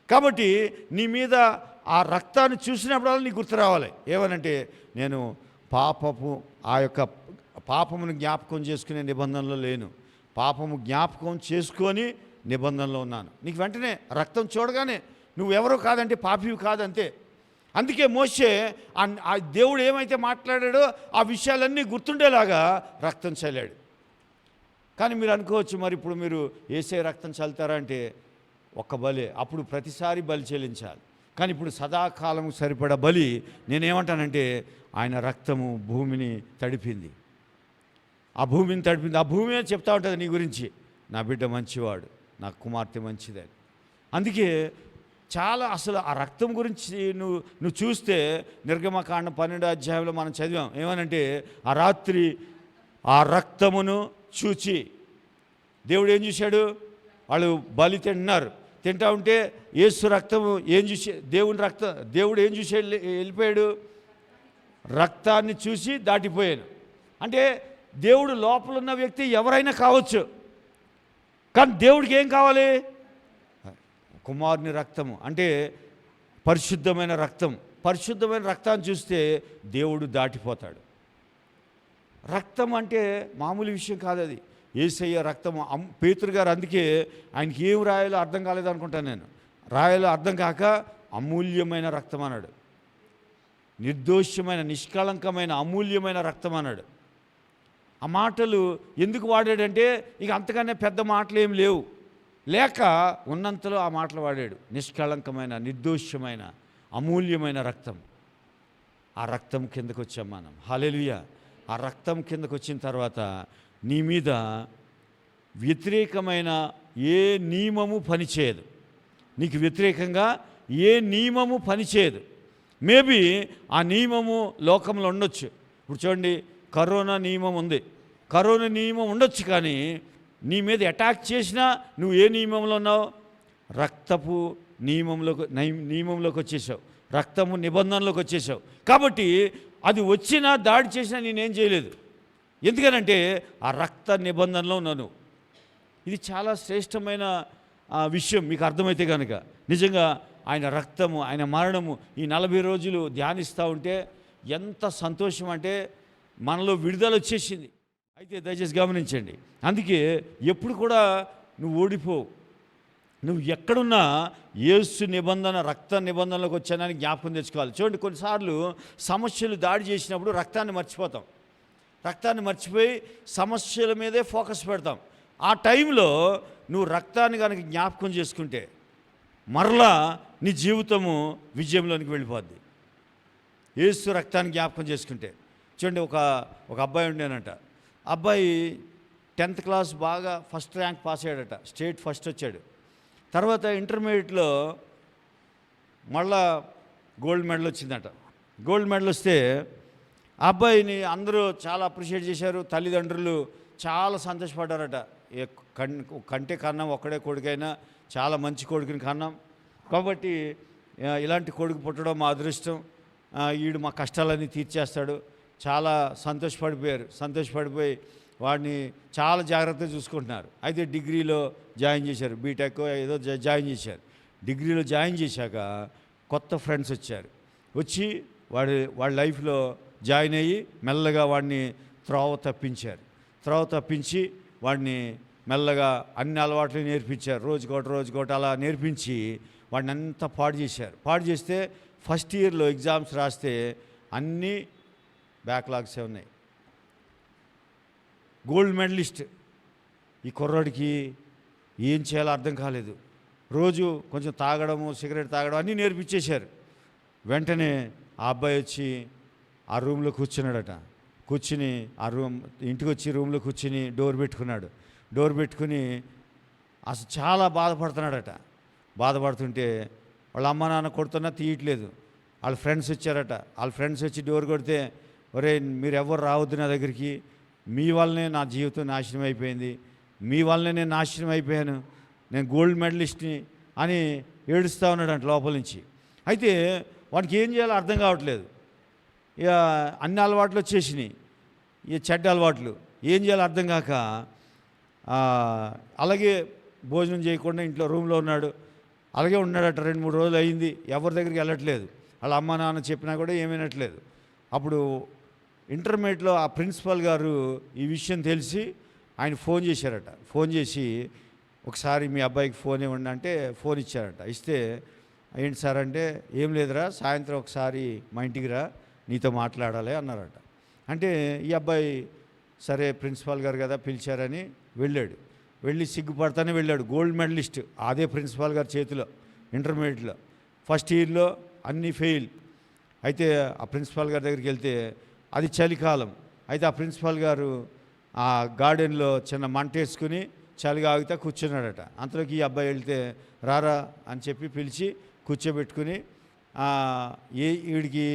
కాబట్టి నీ మీద ఆ రక్తాన్ని చూసినప్పుడల్లా నీకు గుర్తు రావాలి. ఏమనంటే నేను ఆ యొక్క పాపమును జ్ఞాపకం చేసుకునే నిబంధనలో లేను, పాపము జ్ఞాపకం చేసుకొని నిబంధనలో ఉన్నాను. నీకు వెంటనే రక్తం చూడగానే నువ్వెవరో కాదంటే పాపివి కాదంతే. అందుకే మోషే ఆ దేవుడు ఏమైతే మాట్లాడాడో ఆ విషయాలన్నీ గుర్తుండేలాగా రక్తం చల్లాడు. కానీ మీరు అనుకోవచ్చు, మరి ఇప్పుడు మీరు యేసయ్య రక్తం చల్లుతారా అంటే ఒక్క బలి, అప్పుడు ప్రతిసారి బలి చెల్లించాలి. కానీ ఇప్పుడు సదాకాలం సరిపడా బలి నేనేమంటానంటే ఆయన రక్తము భూమిని తడిపింది, ఆ భూమి చెప్తా ఉంటుంది నీ గురించి, నా బిడ్డ మంచివాడు, నా కుమార్తె మంచిదని. అందుకే చాలా అసలు ఆ రక్తం గురించి నువ్వు చూస్తే నిర్గమకాండ 12వ అధ్యాయంలో మనం చదివాం. ఏమనంటే ఆ రాత్రి ఆ రక్తమును చూచి దేవుడు ఏం చూశాడు? వాళ్ళు బలి తింటా ఉంటే యేసు రక్తము ఏం చూసి దేవుడు ఏం చూసి వెళ్ళిపోయాడు? రక్తాన్ని చూసి దాటిపోయాను. అంటే దేవుడు లోపల ఉన్న వ్యక్తి ఎవరైనా కావచ్చు, కానీ దేవుడికి ఏం కావాలి? కుమారుని రక్తము, అంటే పరిశుద్ధమైన రక్తాన్ని చూస్తే దేవుడు దాటిపోతాడు. రక్తం అంటే మామూలు విషయం కాదు, అది యేసయ్య రక్తము. పేతురు గారు అందుకే ఆయనకి ఏం రాయాలో అర్థం కాలేదు అనుకుంటాను నేను. రాయాలో అర్థం కాక అమూల్యమైన రక్తం అన్నాడు, నిర్దోషమైన నిష్కళంకమైన అమూల్యమైన రక్తం అన్నాడు. ఆ మాటలు ఎందుకు వాడాడంటే ఇక అంతకన్నా పెద్ద మాటలు ఏం లేవు, లేక ఉన్నంతలో ఆ మాటలు వాడాడు. నిష్కళంకమైన నిర్దోషమైన అమూల్యమైన రక్తం. ఆ రక్తం కిందకు వచ్చాం మనం. హల్లెలూయా. ఆ రక్తం కిందకు వచ్చిన తర్వాత నీ మీద వ్యతిరేకమైన ఏ నియమము పనిచేయదు, నీకు వ్యతిరేకంగా ఏ నియమము పనిచేయదు. మేబీ ఆ నియమము లోకంలో ఉండొచ్చు. ఇప్పుడు చూడండి, కరోనా నియమం ఉంది, కరోనా నియమం ఉండొచ్చు, కానీ నీ మీద అటాక్ చేసినా నువ్వు ఏ నియమంలో ఉన్నావు? రక్తపు నియమంలోకి వచ్చేసావు, రక్తము నిబంధనలోకి వచ్చేసావు. కాబట్టి అది వచ్చినా దాడి చేసినా నేనేం చేయలేదు, ఎందుకనంటే ఆ రక్త నిబంధనలో ఉన్నాను. ఇది చాలా శ్రేష్టమైన విషయం మీకు అర్థమైతే కనుక. నిజంగా ఆయన రక్తము, ఆయన మరణము ఈ 40 రోజులు ధ్యానిస్తూ ఉంటే ఎంత సంతోషం అంటే మనలో విడుదల వచ్చేసింది. అయితే దయచేసి గమనించండి, అందుకే ఎప్పుడు కూడా నువ్వు ఓడిపోవు. నువ్వు ఎక్కడున్నా యేసు నిబంధన రక్త నిబంధనలోకి వచ్చానని జ్ఞాపకం తెచ్చుకోవాలి. చూడండి, కొన్నిసార్లు సమస్యలు దాడి చేసినప్పుడు రక్తాన్ని మర్చిపోతాం, రక్తాన్ని మర్చిపోయి సమస్యల మీదే ఫోకస్ పెడతాం. ఆ టైంలో నువ్వు రక్తాన్ని కనుక జ్ఞాపకం చేసుకుంటే మరలా నీ జీవితము విజయంలోనికి వెళ్ళిపోద్ది. యేసు రక్తాన్ని జ్ఞాపకం చేసుకుంటే. చూడండి, ఒక అబ్బాయి ఉండేనంట. అబ్బాయి 10th క్లాస్ బాగా ఫస్ట్ ర్యాంక్ పాస్ అయ్యాడట, స్టేట్ ఫస్ట్ వచ్చాడు. తర్వాత ఇంటర్మీడియట్లో మళ్ళా గోల్డ్ మెడల్ వచ్చిందట. గోల్డ్ మెడల్ వస్తే ఆ అబ్బాయిని అందరూ చాలా అప్రిషియేట్ చేశారు, తల్లిదండ్రులు చాలా సంతోషపడ్డారట. కంటే కన్నాం, ఒక్కడే కొడుకైనా చాలా మంచి కొడుకుని కన్నాం, కాబట్టి ఇలాంటి కొడుకు పుట్టడం మా అదృష్టం, వీడు మా కష్టాలన్నీ తీర్చేస్తాడు. చాలా సంతోషపడిపోయి వాడిని చాలా జాగ్రత్తగా చూసుకుంటున్నారు. అయితే డిగ్రీలో జాయిన్ చేశారు, బీటెక్ ఏదో జాయిన్ చేశారు. డిగ్రీలో జాయిన్ చేశాక కొత్త ఫ్రెండ్స్ వచ్చారు. వచ్చి వాడి లైఫ్లో జాయిన్ అయ్యి మెల్లగా వాడిని త్రోవ తప్పించి వాడిని మెల్లగా అన్ని అలవాట్లు నేర్పించారు. రోజుకోటి అలా నేర్పించి వాడిని అంతా పాడు చేస్తే ఫస్ట్ ఇయర్లో ఎగ్జామ్స్ రాస్తే అన్నీ బ్యాక్లాగ్సే ఉన్నాయి. Gold medallist. ఈ కుర్రాడికి ఏం చేయాలో అర్థం కాలేదు. రోజు కొంచెం తాగడము, సిగరెట్ తాగడం అన్నీ నేర్పించేశారు. వెంటనే ఆ అబ్బాయి వచ్చి ఆ రూమ్లో కూర్చున్నాడట. కూర్చుని ఇంటికి వచ్చి రూమ్లో కూర్చుని డోర్ పెట్టుకుని అసలు చాలా బాధపడుతున్నాడట. బాధపడుతుంటే వాళ్ళ అమ్మ నాన్న కొడుతున్నా తీయట్లేదు. వాళ్ళ ఫ్రెండ్స్ వచ్చారట. వాళ్ళ ఫ్రెండ్స్ వచ్చి డోర్ కొడితే, ఒరే మీరు ఎవరు రావద్దు నా దగ్గరికి, మీ వల్లనే నా జీవితం నాశనం అయిపోయింది, మీ వల్లనే నేను నాశనం అయిపోయాను, నేను గోల్డ్ మెడలిస్ట్ని అని ఏడుస్తూ ఉన్నాడంట లోపల నుంచి. అయితే వాడికి ఏం చేయాలో అర్థం కావట్లేదు. ఇక అన్ని అలవాట్లు వచ్చేసినాయి, ఈ చెడ్డ అలవాట్లు. ఏం చేయాలో అర్థం కాక అలాగే భోజనం చేయకుండా ఇంట్లో రూమ్లో ఉన్నాడు. అలాగే ఉన్నాడట. 2-3 రోజులు అయింది. ఎవరి దగ్గరికి వెళ్ళట్లేదు. వాళ్ళ అమ్మ నాన్న చెప్పినా కూడా ఏమైనట్లేదు. అప్పుడు ఇంటర్మీడియట్లో ఆ ప్రిన్సిపల్ గారు ఈ విషయం తెలిసి ఆయన ఫోన్ చేశారట. ఫోన్ చేసి ఒకసారి మీ అబ్బాయికి ఫోన్ ఇవ్వండి అంటే ఫోన్ ఇచ్చారట. ఇస్తే ఏంటి సార్ అంటే, ఏం లేదురా, సాయంత్రం ఒకసారి మా ఇంటికి రా, నీతో మాట్లాడాలి అన్నారట. అంటే ఈ అబ్బాయి సరే ప్రిన్సిపాల్ గారు కదా పిలిచారని వెళ్ళి సిగ్గుపడతానే వెళ్ళాడు. గోల్డ్ మెడలిస్ట్ అదే ప్రిన్సిపాల్ గారి చేతిలో. ఇంటర్మీడియట్లో ఫస్ట్ ఇయర్లో అన్నీ ఫెయిల్. అయితే ఆ ప్రిన్సిపాల్ గారి దగ్గరికి వెళ్తే అది చలికాలం. అయితే ఆ ప్రిన్సిపాల్ గారు ఆ గార్డెన్లో చిన్న మంట వేసుకుని చలిగా ఆగితే కూర్చున్నాడట. అంతలోకి ఈ అబ్బాయి వెళ్తే రారా అని చెప్పి పిలిచి కూర్చోబెట్టుకుని వీడికి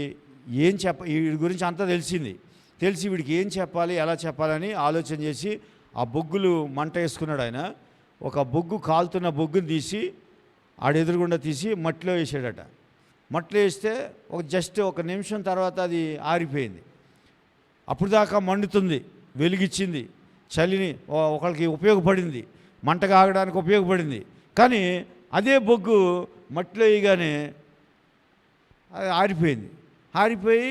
వీడి గురించి అంతా తెలిసి వీడికి ఏం చెప్పాలి, ఎలా చెప్పాలని ఆలోచన చేసి ఆ బొగ్గులు మంట వేసుకున్నాడు. ఆయన ఒక బొగ్గు కాలుతున్న బొగ్గుని తీసి ఆడెదురుగుండా తీసి మట్టిలో వేసాడట. మట్టిలో వేస్తే జస్ట్ ఒక నిమిషం తర్వాత అది ఆరిపోయింది. అప్పుడు దాకా మండుతుంది, వెలిగిచ్చింది, చలిని ఒకరికి ఉపయోగపడింది, మంటగా ఆగడానికి ఉపయోగపడింది. కానీ అదే బొగ్గు మట్టిలో వేయగానే ఆరిపోయి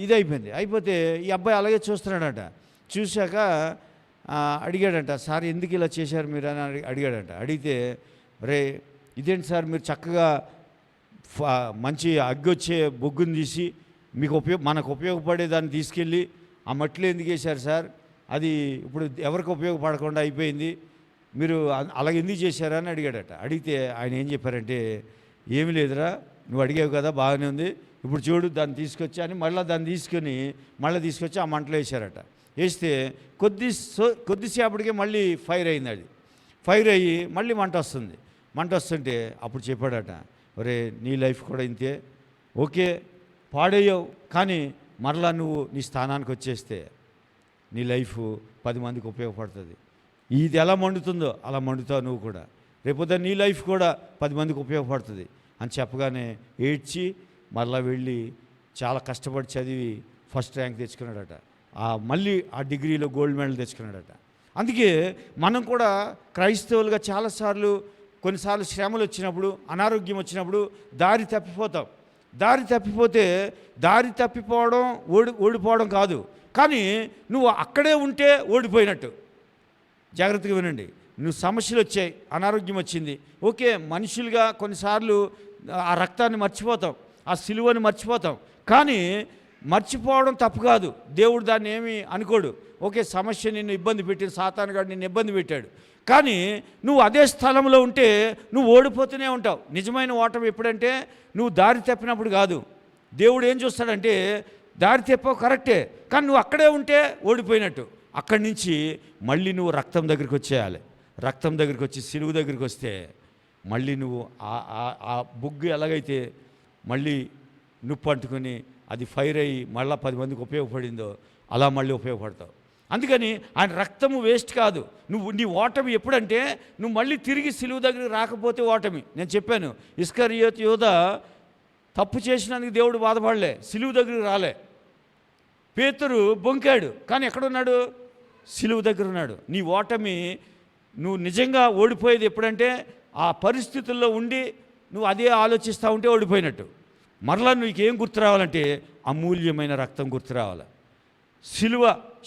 ఇది అయిపోతే ఈ అబ్బాయి అలాగే చూస్తున్నాడట. చూశాక అడిగాడంట, సార్ ఎందుకు ఇలా చేశారు మీరు అని అడిగాడంట. అడిగితే, రే ఇదేంటి సార్, మీరు చక్కగా మంచి అగ్గి వచ్చే బొగ్గుని తీసి మనకు ఉపయోగపడే దాన్ని తీసుకెళ్ళి ఆ మట్టిలో ఎందుకు వేశారు సార్, అది ఇప్పుడు ఎవరికి ఉపయోగపడకుండా అయిపోయింది, మీరు అలాగ ఎందుకు చేశారని అడిగాడట. అడిగితే ఆయన ఏం చెప్పారంటే, ఏమీ లేదురా, నువ్వు అడిగావు కదా బాగానే ఉంది, ఇప్పుడు చూడు దాన్ని తీసుకొచ్చి అని దాన్ని తీసుకొచ్చి ఆ మంటలో వేశారట. వేస్తే కొద్దిసేపటికే మళ్ళీ ఫైర్ అయింది. అది ఫైర్ అయ్యి మళ్ళీ మంట వస్తుంటే అప్పుడు చెప్పాడట, ఒరే నీ లైఫ్ కూడా ఇంతే, ఓకే పాడయ్యావు, కానీ మరలా నువ్వు నీ స్థానానికి వచ్చేస్తే నీ లైఫ్ 10 మందికి ఉపయోగపడుతుంది. ఇది ఎలా మండుతుందో అలా మండుతావు నువ్వు కూడా, రేపొద్దు నీ లైఫ్ కూడా 10 మందికి ఉపయోగపడుతుంది అని చెప్పగానే ఏడ్చి మరలా వెళ్ళి చాలా కష్టపడి చదివి ఫస్ట్ ర్యాంక్ తెచ్చుకున్నాడట. మళ్ళీ ఆ డిగ్రీలో గోల్డ్ మెడల్ తెచ్చుకున్నాడట. అందుకే మనం కూడా క్రైస్తవులుగా కొన్నిసార్లు శ్రమలు వచ్చినప్పుడు, అనారోగ్యం వచ్చినప్పుడు దారి తప్పిపోతే దారి తప్పిపోవడం ఓడిపోవడం కాదు, కానీ నువ్వు అక్కడే ఉంటే ఓడిపోయినట్టు. జాగ్రత్తగా వినండి. నువ్వు సమస్యలు వచ్చాయి, అనారోగ్యం వచ్చింది, ఓకే మనుషులుగా కొన్నిసార్లు ఆ రక్తాన్ని మర్చిపోతాం, ఆ సిలువని మర్చిపోతాం, కానీ మర్చిపోవడం తప్పు కాదు. దేవుడు దాన్ని ఏమీ అనుకోడు. ఓకే సమస్య నిన్ను ఇబ్బంది పెట్టింది, సాతానుగాడు నిన్ను ఇబ్బంది పెట్టాడు, కానీ నువ్వు అదే స్థలంలో ఉంటే నువ్వు ఓడిపోతూనే ఉంటావు. నిజమైన ఓటమి ఎప్పుడంటే నువ్వు దారి తప్పినప్పుడు కాదు. దేవుడు ఏం చూస్తాడంటే, దారి తప్పావు కరెక్టే, కానీ నువ్వు అక్కడే ఉంటే ఓడిపోయినట్టు. అక్కడి నుంచి మళ్ళీ నువ్వు రక్తం దగ్గరికి వచ్చేయాలి. రక్తం దగ్గరికి వచ్చి సిలువు దగ్గరికి వస్తే మళ్ళీ నువ్వు ఆ బుగ్గు ఎలాగైతే మళ్ళీ నుప్పు అంటుకొని అది ఫైర్ అయ్యి మళ్ళీ 10 మందికి ఉపయోగపడిందో అలా మళ్ళీ ఉపయోగపడతావు. అందుకని ఆయన రక్తము వేస్ట్ కాదు. నీ ఓటమి ఎప్పుడంటే నువ్వు మళ్ళీ తిరిగి సిలువు దగ్గరికి రాకపోతే ఓటమి. నేను చెప్పాను, ఇస్కరియోతు యోధ తప్పు చేసినందుకు దేవుడు బాధపడలే, సిలువు దగ్గరికి రాలే. పేతురు బొంకాడు, కానీ ఎక్కడున్నాడు? సిలువు దగ్గర ఉన్నాడు. నీ ఓటమి నువ్వు నిజంగా ఓడిపోయేది ఎప్పుడంటే ఆ పరిస్థితుల్లో ఉండి నువ్వు అదే ఆలోచిస్తూ ఉంటే ఓడిపోయినట్టు. మరలా నీకేం గుర్తు రావాలంటే అమూల్యమైన రక్తం గుర్తు రావాలి, సిలువ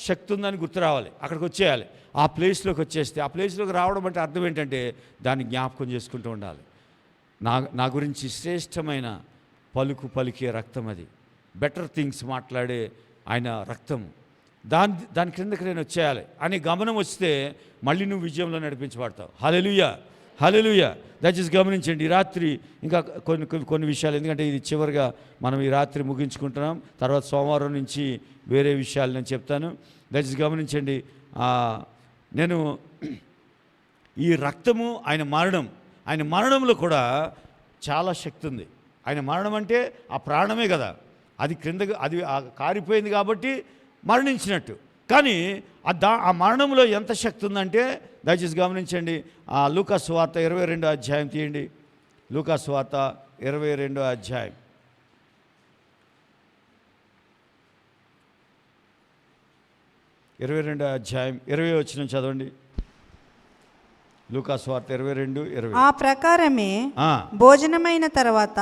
శక్తి ఉందని గుర్తు రావాలి. అక్కడికి వచ్చేయాలి, ఆ ప్లేస్లోకి వచ్చేస్తే, ఆ ప్లేస్లోకి రావడం అంటే అర్థం ఏంటంటే దాన్ని జ్ఞాపకం చేసుకుంటూ ఉండాలి. నా గురించి శ్రేష్టమైన పలుకు పలికే రక్తం, అది బెటర్ థింగ్స్ మాట్లాడే ఆయన రక్తం, దాని క్రిందకి నేను వచ్చేయాలి అని గమనం వస్తే మళ్ళీ నువ్వు విజయంలో నడిపించబడతావు. హల్లెలూయా, హల్లెలూయా. దయచేసి గమనించండి. ఈ రాత్రి ఇంకా కొన్ని విషయాలు, ఎందుకంటే ఇది చివరిగా మనం ఈ రాత్రి ముగించుకుంటున్నాం. తర్వాత సోమవారం నుంచి వేరే విషయాలు నేను చెప్తాను. దయచేసి గమనించండి. నేను ఈ రక్తము, ఆయన మరణంలో కూడా చాలా శక్తి ఉంది. ఆయన మరణం అంటే ఆ ప్రాణమే కదా, అది క్రిందకి అది కారిపోయింది కాబట్టి మరణించినట్టు. కానీ ఆ మరణంలో ఎంత శక్తి ఉందంటే దయచేసి గమనించండి. లూకా సువార్త 22వ అధ్యాయం తీయండి. లూకా సువార్త 22వ అధ్యాయం. ఇరవై 20వ వచనం చదవండి. లూకా సువార్త 22:20. ఆ ప్రకారమే భోజనమైన తర్వాత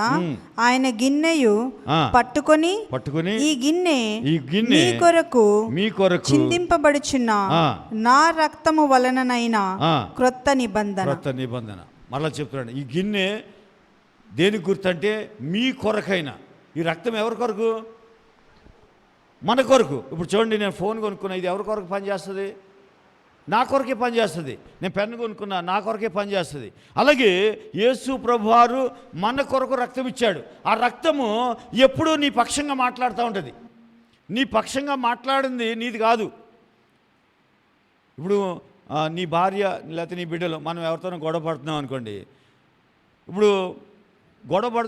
ఆయన గిన్నెయు పట్టుకొని ఈ గిన్నె మీ కొరకు చిందింపబడుచున్న నా రక్తము వలననైనా క్రొత్త నిబంధన. మరలా చెప్తున్నాడు, ఈ గిన్నె దేనికి గుర్తంటే మీ కొరకైనా. ఈ రక్తం ఎవరి కొరకు? మన కొరకు. ఇప్పుడు చూడండి, నేను ఫోన్ కొనుక్కున్నా, ఇది ఎవరి కొరకు పనిచేస్తుంది? నా కొరకే పనిచేస్తుంది. నేను పెన్ను కొనుక్కున్నా, నా కొరకే పనిచేస్తుంది. అలాగే యేసు ప్రభువారు మన కొరకు రక్తం ఇచ్చాడు. ఆ రక్తము ఎప్పుడూ నీ పక్షంగా మాట్లాడుతూ ఉంటుంది. నీ పక్షంగా మాట్లాడింది నీది కాదు. ఇప్పుడు నీ భార్య లేకపోతే నీ బిడ్డలు, మనం ఎవరితోనో గొడవ పడుతున్నాం అనుకోండి. ఇప్పుడు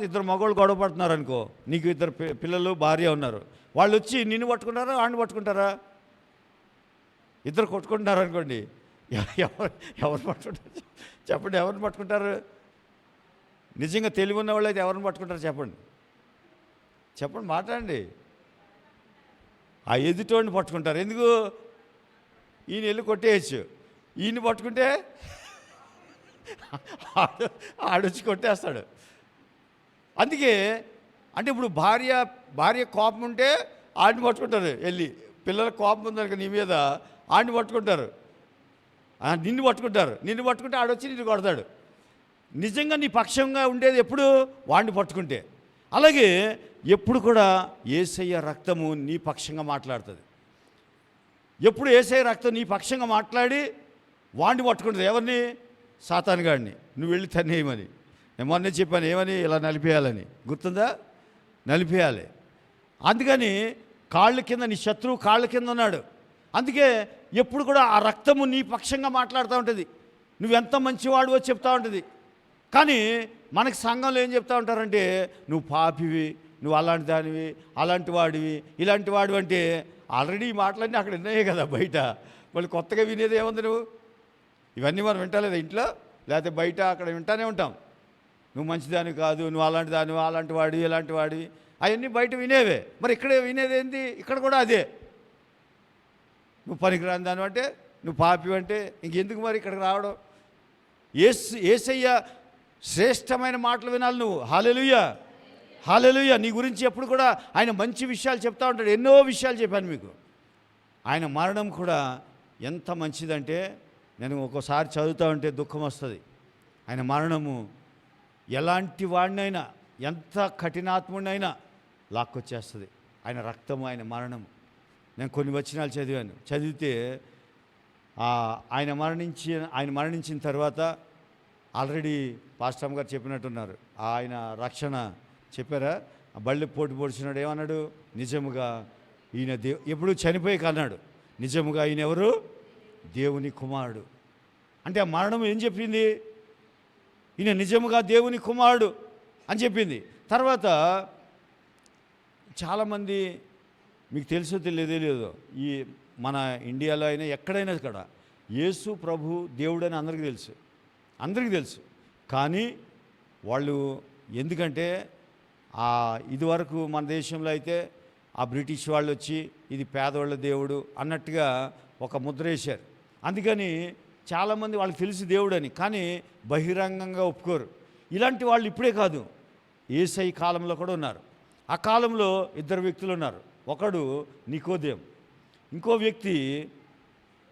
ఇద్దరు మగవాళ్ళు గొడవ పడుతున్నారు అనుకో, నీకు ఇద్దరు పిల్లలు భార్య ఉన్నారు. వాళ్ళు వచ్చి నిన్ను పట్టుకుంటారా, వాడిని పట్టుకుంటారా? ఇద్దరు కొట్టుకుంటున్నారు అనుకోండి, ఎవరు పట్టుకుంటారు చెప్పండి? ఎవరిని పట్టుకుంటారు? నిజంగా తెలివి ఉన్న వాళ్ళు అయితే ఎవరిని పట్టుకుంటారు చెప్పండి, మాట్లాడండి. ఆ ఎదుటోడిని పట్టుకుంటారు. ఎందుకు? ఈయన వెళ్ళి కొట్టేయచ్చు. ఈయన పట్టుకుంటే ఆడొచ్చి కొట్టేస్తాడు. అందుకే అంటే ఇప్పుడు భార్య కోపం ఉంటే ఆడిని పట్టుకుంటారు వెళ్ళి. పిల్లల కోపం ఉందనుకో నీ మీద, ఆడిని పట్టుకుంటారు. నిన్ను పట్టుకుంటే ఆడొచ్చి నిన్ను కొడతాడు. నిజంగా నీ పక్షంగా ఉండేది ఎప్పుడు? వాడిని పట్టుకుంటే. అలాగే ఎప్పుడు కూడా యేసయ్య రక్తము నీ పక్షంగా మాట్లాడుతుంది. ఎప్పుడు యేసయ్య రక్తం నీ పక్షంగా మాట్లాడి వాడిని పట్టుకుంటుంది. ఎవరిని? సాతానుగాడిని. నువ్వు వెళ్ళి తన్నేయమని నేను మొన్నే చెప్పాను. ఏమని? ఇలా నలిపేయాలని. గుర్తుందా? నలిపేయాలి. అందుకని కాళ్ళ కింద, నీ శత్రువు కాళ్ళ కింద ఉన్నాడు. అందుకే ఎప్పుడు కూడా ఆ రక్తము నీ పక్షంగా మాట్లాడుతూ ఉంటుంది. నువ్వెంత మంచివాడివో చెప్తూ ఉంటుంది. కానీ మనకి సంఘంలో ఏం చెప్తూ ఉంటారంటే, నువ్వు పాపివి, నువ్వు అలాంటి దానివి, అలాంటి వాడివి, ఇలాంటి వాడివి. అంటే ఆల్రెడీ ఈ మాటలన్నీ అక్కడ ఉన్నాయే కదా బయట. మళ్ళీ కొత్తగా వినేది ఏముంది? ఇవన్నీ మనం వింటలేదు ఇంట్లో, లేకపోతే బయట అక్కడ వింటానే ఉంటాం. నువ్వు మంచిదానివి కాదు, నువ్వు అలాంటి దానివి, అలాంటి వాడివి, ఇలాంటి వాడివి, అవన్నీ బయట వినేవే. మరి ఇక్కడ వినేది ఏంటి? ఇక్కడ కూడా అదే. నువ్వు పనికిరాని దాని అంటే, నువ్వు పాపి అంటే ఇంకెందుకు మరి ఇక్కడికి రావడం? యేసయ్య శ్రేష్టమైన మాటలు వినాలి నువ్వు. హల్లెలూయా, హల్లెలూయా. నీ గురించి ఎప్పుడు కూడా ఆయన మంచి విషయాలు చెప్తూ ఉంటాడు. ఎన్నో విషయాలు చెప్పాను మీకు. ఆయన మరణం కూడా ఎంత మంచిదంటే, నేను ఒక్కోసారి చదువుతూ ఉంటే దుఃఖం వస్తుంది. ఆయన మరణము ఎలాంటి వాడినైనా, ఎంత కఠినాత్ముడినైనా లాక్కొచ్చేస్తుంది. ఆయన రక్తము, ఆయన మరణము. నేను కొన్ని వచనాలు చదివితే ఆయన మరణించిన తర్వాత ఆల్రెడీ పాస్టర్ గారు చెప్పినట్టున్నారు. ఆయన రక్షణ చెప్పారా? బళ్ళు పోటు పొడిచినాడు. ఏమన్నాడు? నిజముగా ఈయన ఎప్పుడు చనిపోయి అన్నాడు. నిజముగా ఈయన ఎవరు? దేవుని కుమారుడు. అంటే ఆ మరణం ఏం చెప్పింది? ఈయన నిజముగా దేవుని కుమారుడు అని చెప్పింది. తర్వాత చాలామంది, మీకు తెలుసో తెలియదో, ఈ మన ఇండియాలో అయినా ఎక్కడైనా కూడా యేసు ప్రభు దేవుడు అని అందరికీ తెలుసు. కానీ వాళ్ళు ఎందుకంటే ఇదివరకు మన దేశంలో అయితే ఆ బ్రిటిష్ వాళ్ళు వచ్చి ఇది పేదవాళ్ళ దేవుడు అన్నట్టుగా ఒక ముద్ర వేశారు. అందుకని చాలామంది వాళ్ళకి తెలుసు దేవుడు అని, కానీ బహిరంగంగా ఒప్పుకోరు. ఇలాంటి వాళ్ళు ఇప్పుడే కాదు, యేసయ్య కాలంలో కూడా ఉన్నారు. ఆ కాలంలో ఇద్దరు వ్యక్తులు ఉన్నారు. ఒకడు నికోదేం, ఇంకో వ్యక్తి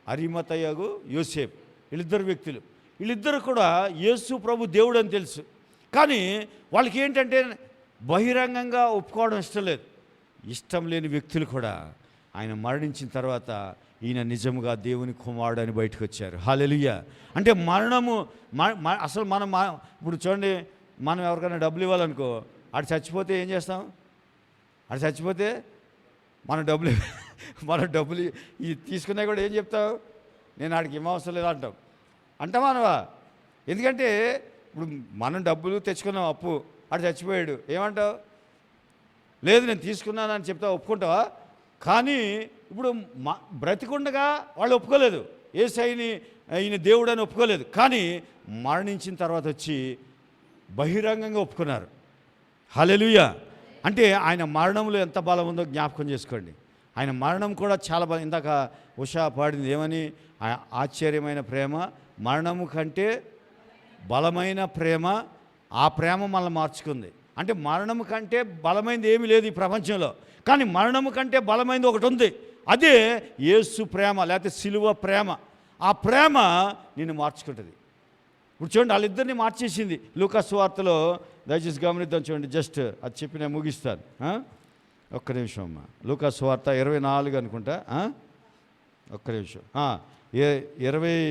అరిమతయగు యోసేపు. వీళ్ళిద్దరు వ్యక్తులు. వీళ్ళిద్దరు కూడా యేసు ప్రభు దేవుడు అని తెలుసు. కానీ వాళ్ళకి ఏంటంటే బహిరంగంగా ఒప్పుకోవడం ఇష్టం లేదు. ఇష్టం లేని వ్యక్తులు కూడా ఆయన మరణించిన తర్వాత ఈయన నిజముగా దేవుని కుమారుడు అని బయటకు వచ్చారు. హల్లెలూయా. అంటే మరణము అసలు మనం ఇప్పుడు చూడండి, మనం ఎవరికైనా డబ్బులు ఇవ్వాలనుకో, ఆడు చచ్చిపోతే ఏం చేస్తాం? ఆడు చచ్చిపోతే మన డబ్బులు తీసుకున్నా కూడా ఏం చెప్తావు? నేను ఆడికి ఇవ్వవసరం లేదు అంటాం. అంటామానవా? ఎందుకంటే ఇప్పుడు మనం డబ్బులు తెచ్చుకున్నాం, అప్పు, ఆడు చచ్చిపోయాడు, ఏమంటావు? లేదు నేను తీసుకున్నానని చెప్తావు, ఒప్పుకుంటావా? కానీ ఇప్పుడు బ్రతికుండగా వాళ్ళు ఒప్పుకోలేదు, యేసయ్యని ఈయన దేవుడు అని ఒప్పుకోలేదు. కానీ మరణించిన తర్వాత వచ్చి బహిరంగంగా ఒప్పుకున్నారు. హల్లెలూయా. అంటే ఆయన మరణంలో ఎంత బలం ఉందో జ్ఞాపకం చేసుకోండి. ఆయన మరణం కూడా చాలా బలం. ఇందాక ఉషా పాడింది ఏమని? ఆశ్చర్యమైన ప్రేమ, మరణము కంటే బలమైన ప్రేమ. ఆ ప్రేమ మనల్ని మార్చుకుంది. అంటే మరణము కంటే బలమైనది ఏమీ లేదు ఈ ప్రపంచంలో. కానీ మరణము కంటే బలమైనది ఒకటి ఉంది, అదే యేసు ప్రేమ, లేకపోతే సిలువ ప్రేమ. ఆ ప్రేమ నిన్ను మార్చుకుంటుంది. ఇప్పుడు చూడండి, వాళ్ళిద్దరిని మార్చేసింది. లూకా సువార్తలో దయచేసి గమనిద్దాం. చూడండి, జస్ట్ అది చెప్పి నేను ముగిస్తాను. ఒక్క నిమిషం అమ్మా. లూకా సువార్త 24 అనుకుంటా. ఒక్క నిమిషం. 23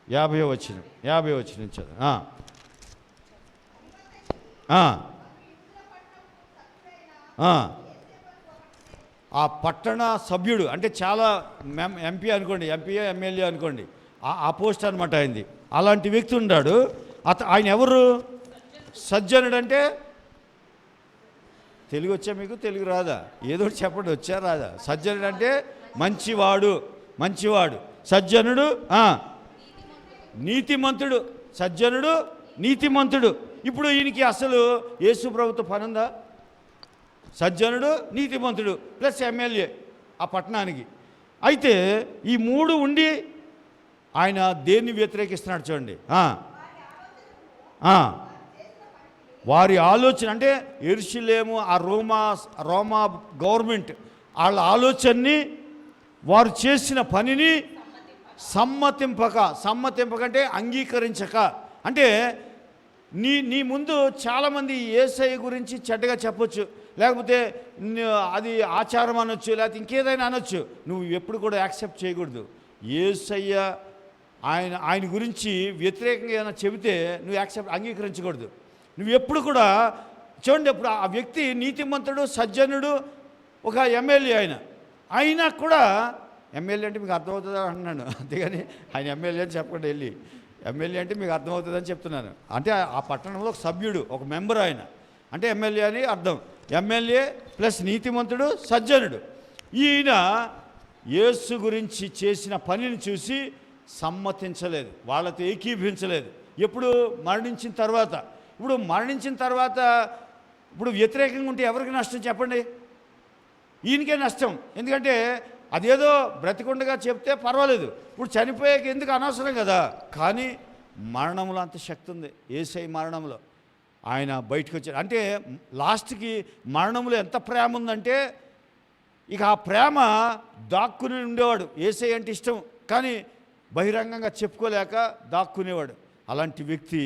50 వచ్చిన చదువు. ఆ పట్టణ సభ్యుడు అంటే చాలా ఎంపీ అనుకోండి, ఎంపీఏ ఎమ్మెల్యే అనుకోండి, ఆ పోస్ట్ అనమాట అయింది. అలాంటి వ్యక్తి ఉన్నాడు. ఆయన ఎవరు? సజ్జనుడు. అంటే తెలుగు వచ్చా మీకు? తెలుగు రాదా? ఏదో చెప్పండి, వచ్చా రాదా? సజ్జనుడు అంటే మంచివాడు. సజ్జనుడు నీతిమంతుడు. సజ్జనుడు నీతిమంతుడు. ఇప్పుడు ఈయనకి అసలు యేసు ప్రభుతో పనుందా? సజ్జనుడు, నీతిమంతుడు ప్లస్ ఎమ్మెల్యే ఆ పట్టణానికి. అయితే ఈ మూడు ఉండి ఆయన దేన్ని వ్యతిరేకిస్తున్నాడు చూడండి. వారి ఆలోచన అంటే యెరూషలేము, ఆ రోమా గవర్నమెంట్ వాళ్ళ ఆలోచనని, వారు చేసిన పనిని సమ్మతింపకంటే అంగీకరించక. అంటే నీ ముందు చాలామంది యేసయ్య గురించి చెడ్డగా చెప్పొచ్చు, లేకపోతే అది ఆచారం అనొచ్చు, లేకపోతే ఇంకేదైనా అనొచ్చు. నువ్వు ఎప్పుడు కూడా యాక్సెప్ట్ చేయకూడదు. యేసయ్య ఆయన గురించి వ్యతిరేకంగా ఏమైనా చెబితే నువ్వు అంగీకరించకూడదు. నువ్వు ఎప్పుడు కూడా చూడండి, ఇప్పుడు ఆ వ్యక్తి నీతిమంతుడు, సజ్జనుడు, ఒక ఎమ్మెల్యే. అయినా కూడా ఎమ్మెల్యే అంటే మీకు అర్థమవుతుందా అంటున్నాను, అంతేగాని ఆయన ఎమ్మెల్యే అని చెప్పండి. వెళ్ళి ఎమ్మెల్యే అంటే మీకు అర్థమవుతుందని చెప్తున్నాను. అంటే ఆ పట్టణంలో ఒక సభ్యుడు, ఒక మెంబర్ ఆయన, అంటే ఎమ్మెల్యే అని అర్థం. ఎమ్మెల్యే ప్లస్ నీతిమంతుడు, సజ్జనుడు. ఈయన యేసు గురించి చేసిన పనిని చూసి సమ్మతించలేదు, వాళ్ళతో ఏకీభవించలేదు. ఎప్పుడు? మరణించిన తర్వాత. ఇప్పుడు మరణించిన తర్వాత ఇప్పుడు వ్యతిరేకంగా ఉంటే ఎవరికి నష్టం చెప్పండి? ఈయనకే నష్టం. ఎందుకంటే అదేదో బ్రతికుండగా చెప్తే పర్వాలేదు, ఇప్పుడు చనిపోయాక ఎందుకు అనవసరం కదా. కానీ మరణంలో అంత శక్తి ఉంది. యేసయ్య మరణంలో ఆయన బయటకు వచ్చాడు. అంటే లాస్ట్కి మరణంలో ఎంత ప్రేమ ఉందంటే, ఇక ఆ ప్రేమ దాక్కుని ఉండేవాడు. యేసయ్య అంటే ఇష్టం, కానీ బహిరంగంగా చెప్పుకోలేక దాక్కునేవాడు. అలాంటి వ్యక్తి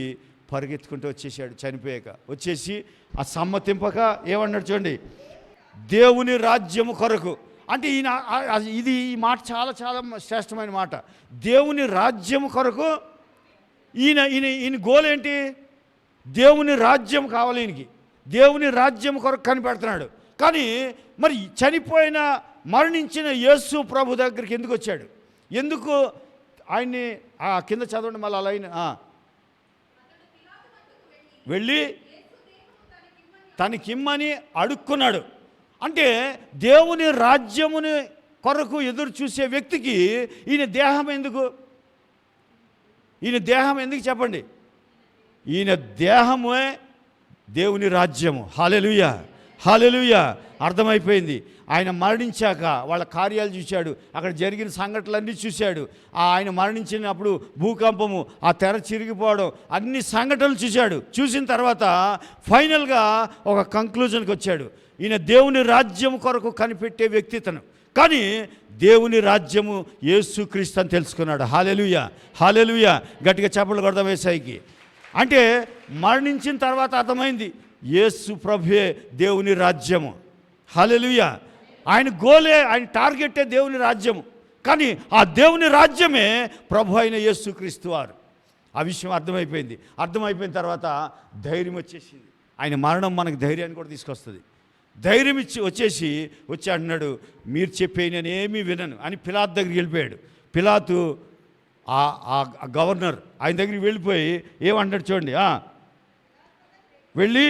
పరిగెత్తుకుంటూ వచ్చేసాడు చనిపోయాక. వచ్చేసి ఆ సమ్మతింపక ఏమన్నాడు చూడండి, దేవుని రాజ్యము కొరకు. అంటే ఈ మాట చాలా చాలా శ్రేష్టమైన మాట. దేవుని రాజ్యం కొరకు ఈయన గోల్ ఏంటి? దేవుని రాజ్యం కావాలి ఈయనకి. దేవుని రాజ్యం కొరకు కనిపెడుతున్నాడు. కానీ మరి మరణించిన యేసు ప్రభు దగ్గరికి ఎందుకు వచ్చాడు? ఎందుకు ఆయన్ని కింద చదవండి మళ్ళీ అలా వెళ్ళి తనకిమ్మని అడుక్కున్నాడు. అంటే దేవుని రాజ్యముని కొరకు ఎదురు చూసే వ్యక్తికి ఈయన దేహం ఎందుకు? ఈయన దేహం ఎందుకు చెప్పండి? ఈయన దేహమే దేవుని రాజ్యము. హల్లెలూయా, హల్లెలూయా. అర్థమైపోయింది. ఆయన మరణించాక వాళ్ళ కార్యాలు చూశాడు, అక్కడ జరిగిన సంఘటనలన్నీ చూశాడు. ఆయన మరణించినప్పుడు భూకంపము, ఆ తెర చిరిగిపోవడం, అన్ని సంఘటనలు చూశాడు. చూసిన తర్వాత ఫైనల్గా ఒక కంక్లూజన్కి వచ్చాడు. ఈయన దేవుని రాజ్యం కొరకు కనిపెట్టే వ్యక్తి ఇతను. కానీ దేవుని రాజ్యము యేసుక్రీస్తు అని తెలుసుకున్నాడు. హల్లెలూయా, హల్లెలూయా. గట్టిగా చప్పట్లు కొడదాం యేసయ్యకి. అంటే మరణించిన తర్వాత అర్థమైంది యేసు ప్రభువే దేవుని రాజ్యము. హల్లెలూయా. ఆయన గోలే, ఆయన టార్గెటే దేవుని రాజ్యము. కానీ ఆ దేవుని రాజ్యమే ప్రభు అయిన యేసుక్రీస్తు వారు. ఆ విషయం అర్థమైపోయింది. అర్థమైపోయిన తర్వాత ధైర్యం వచ్చేసింది. ఆయన మరణం మనకు ధైర్యాన్ని కూడా తీసుకొస్తుంది. ధైర్యం వచ్చి అంటున్నాడు, మీరు చెప్పే నేను ఏమీ వినను అని పిలాతు దగ్గరికి వెళ్ళిపోయాడు. పిలాతు ఆ గవర్నర్ ఆయన దగ్గరికి వెళ్ళిపోయి ఏమంటాడు చూడండి, వెళ్ళి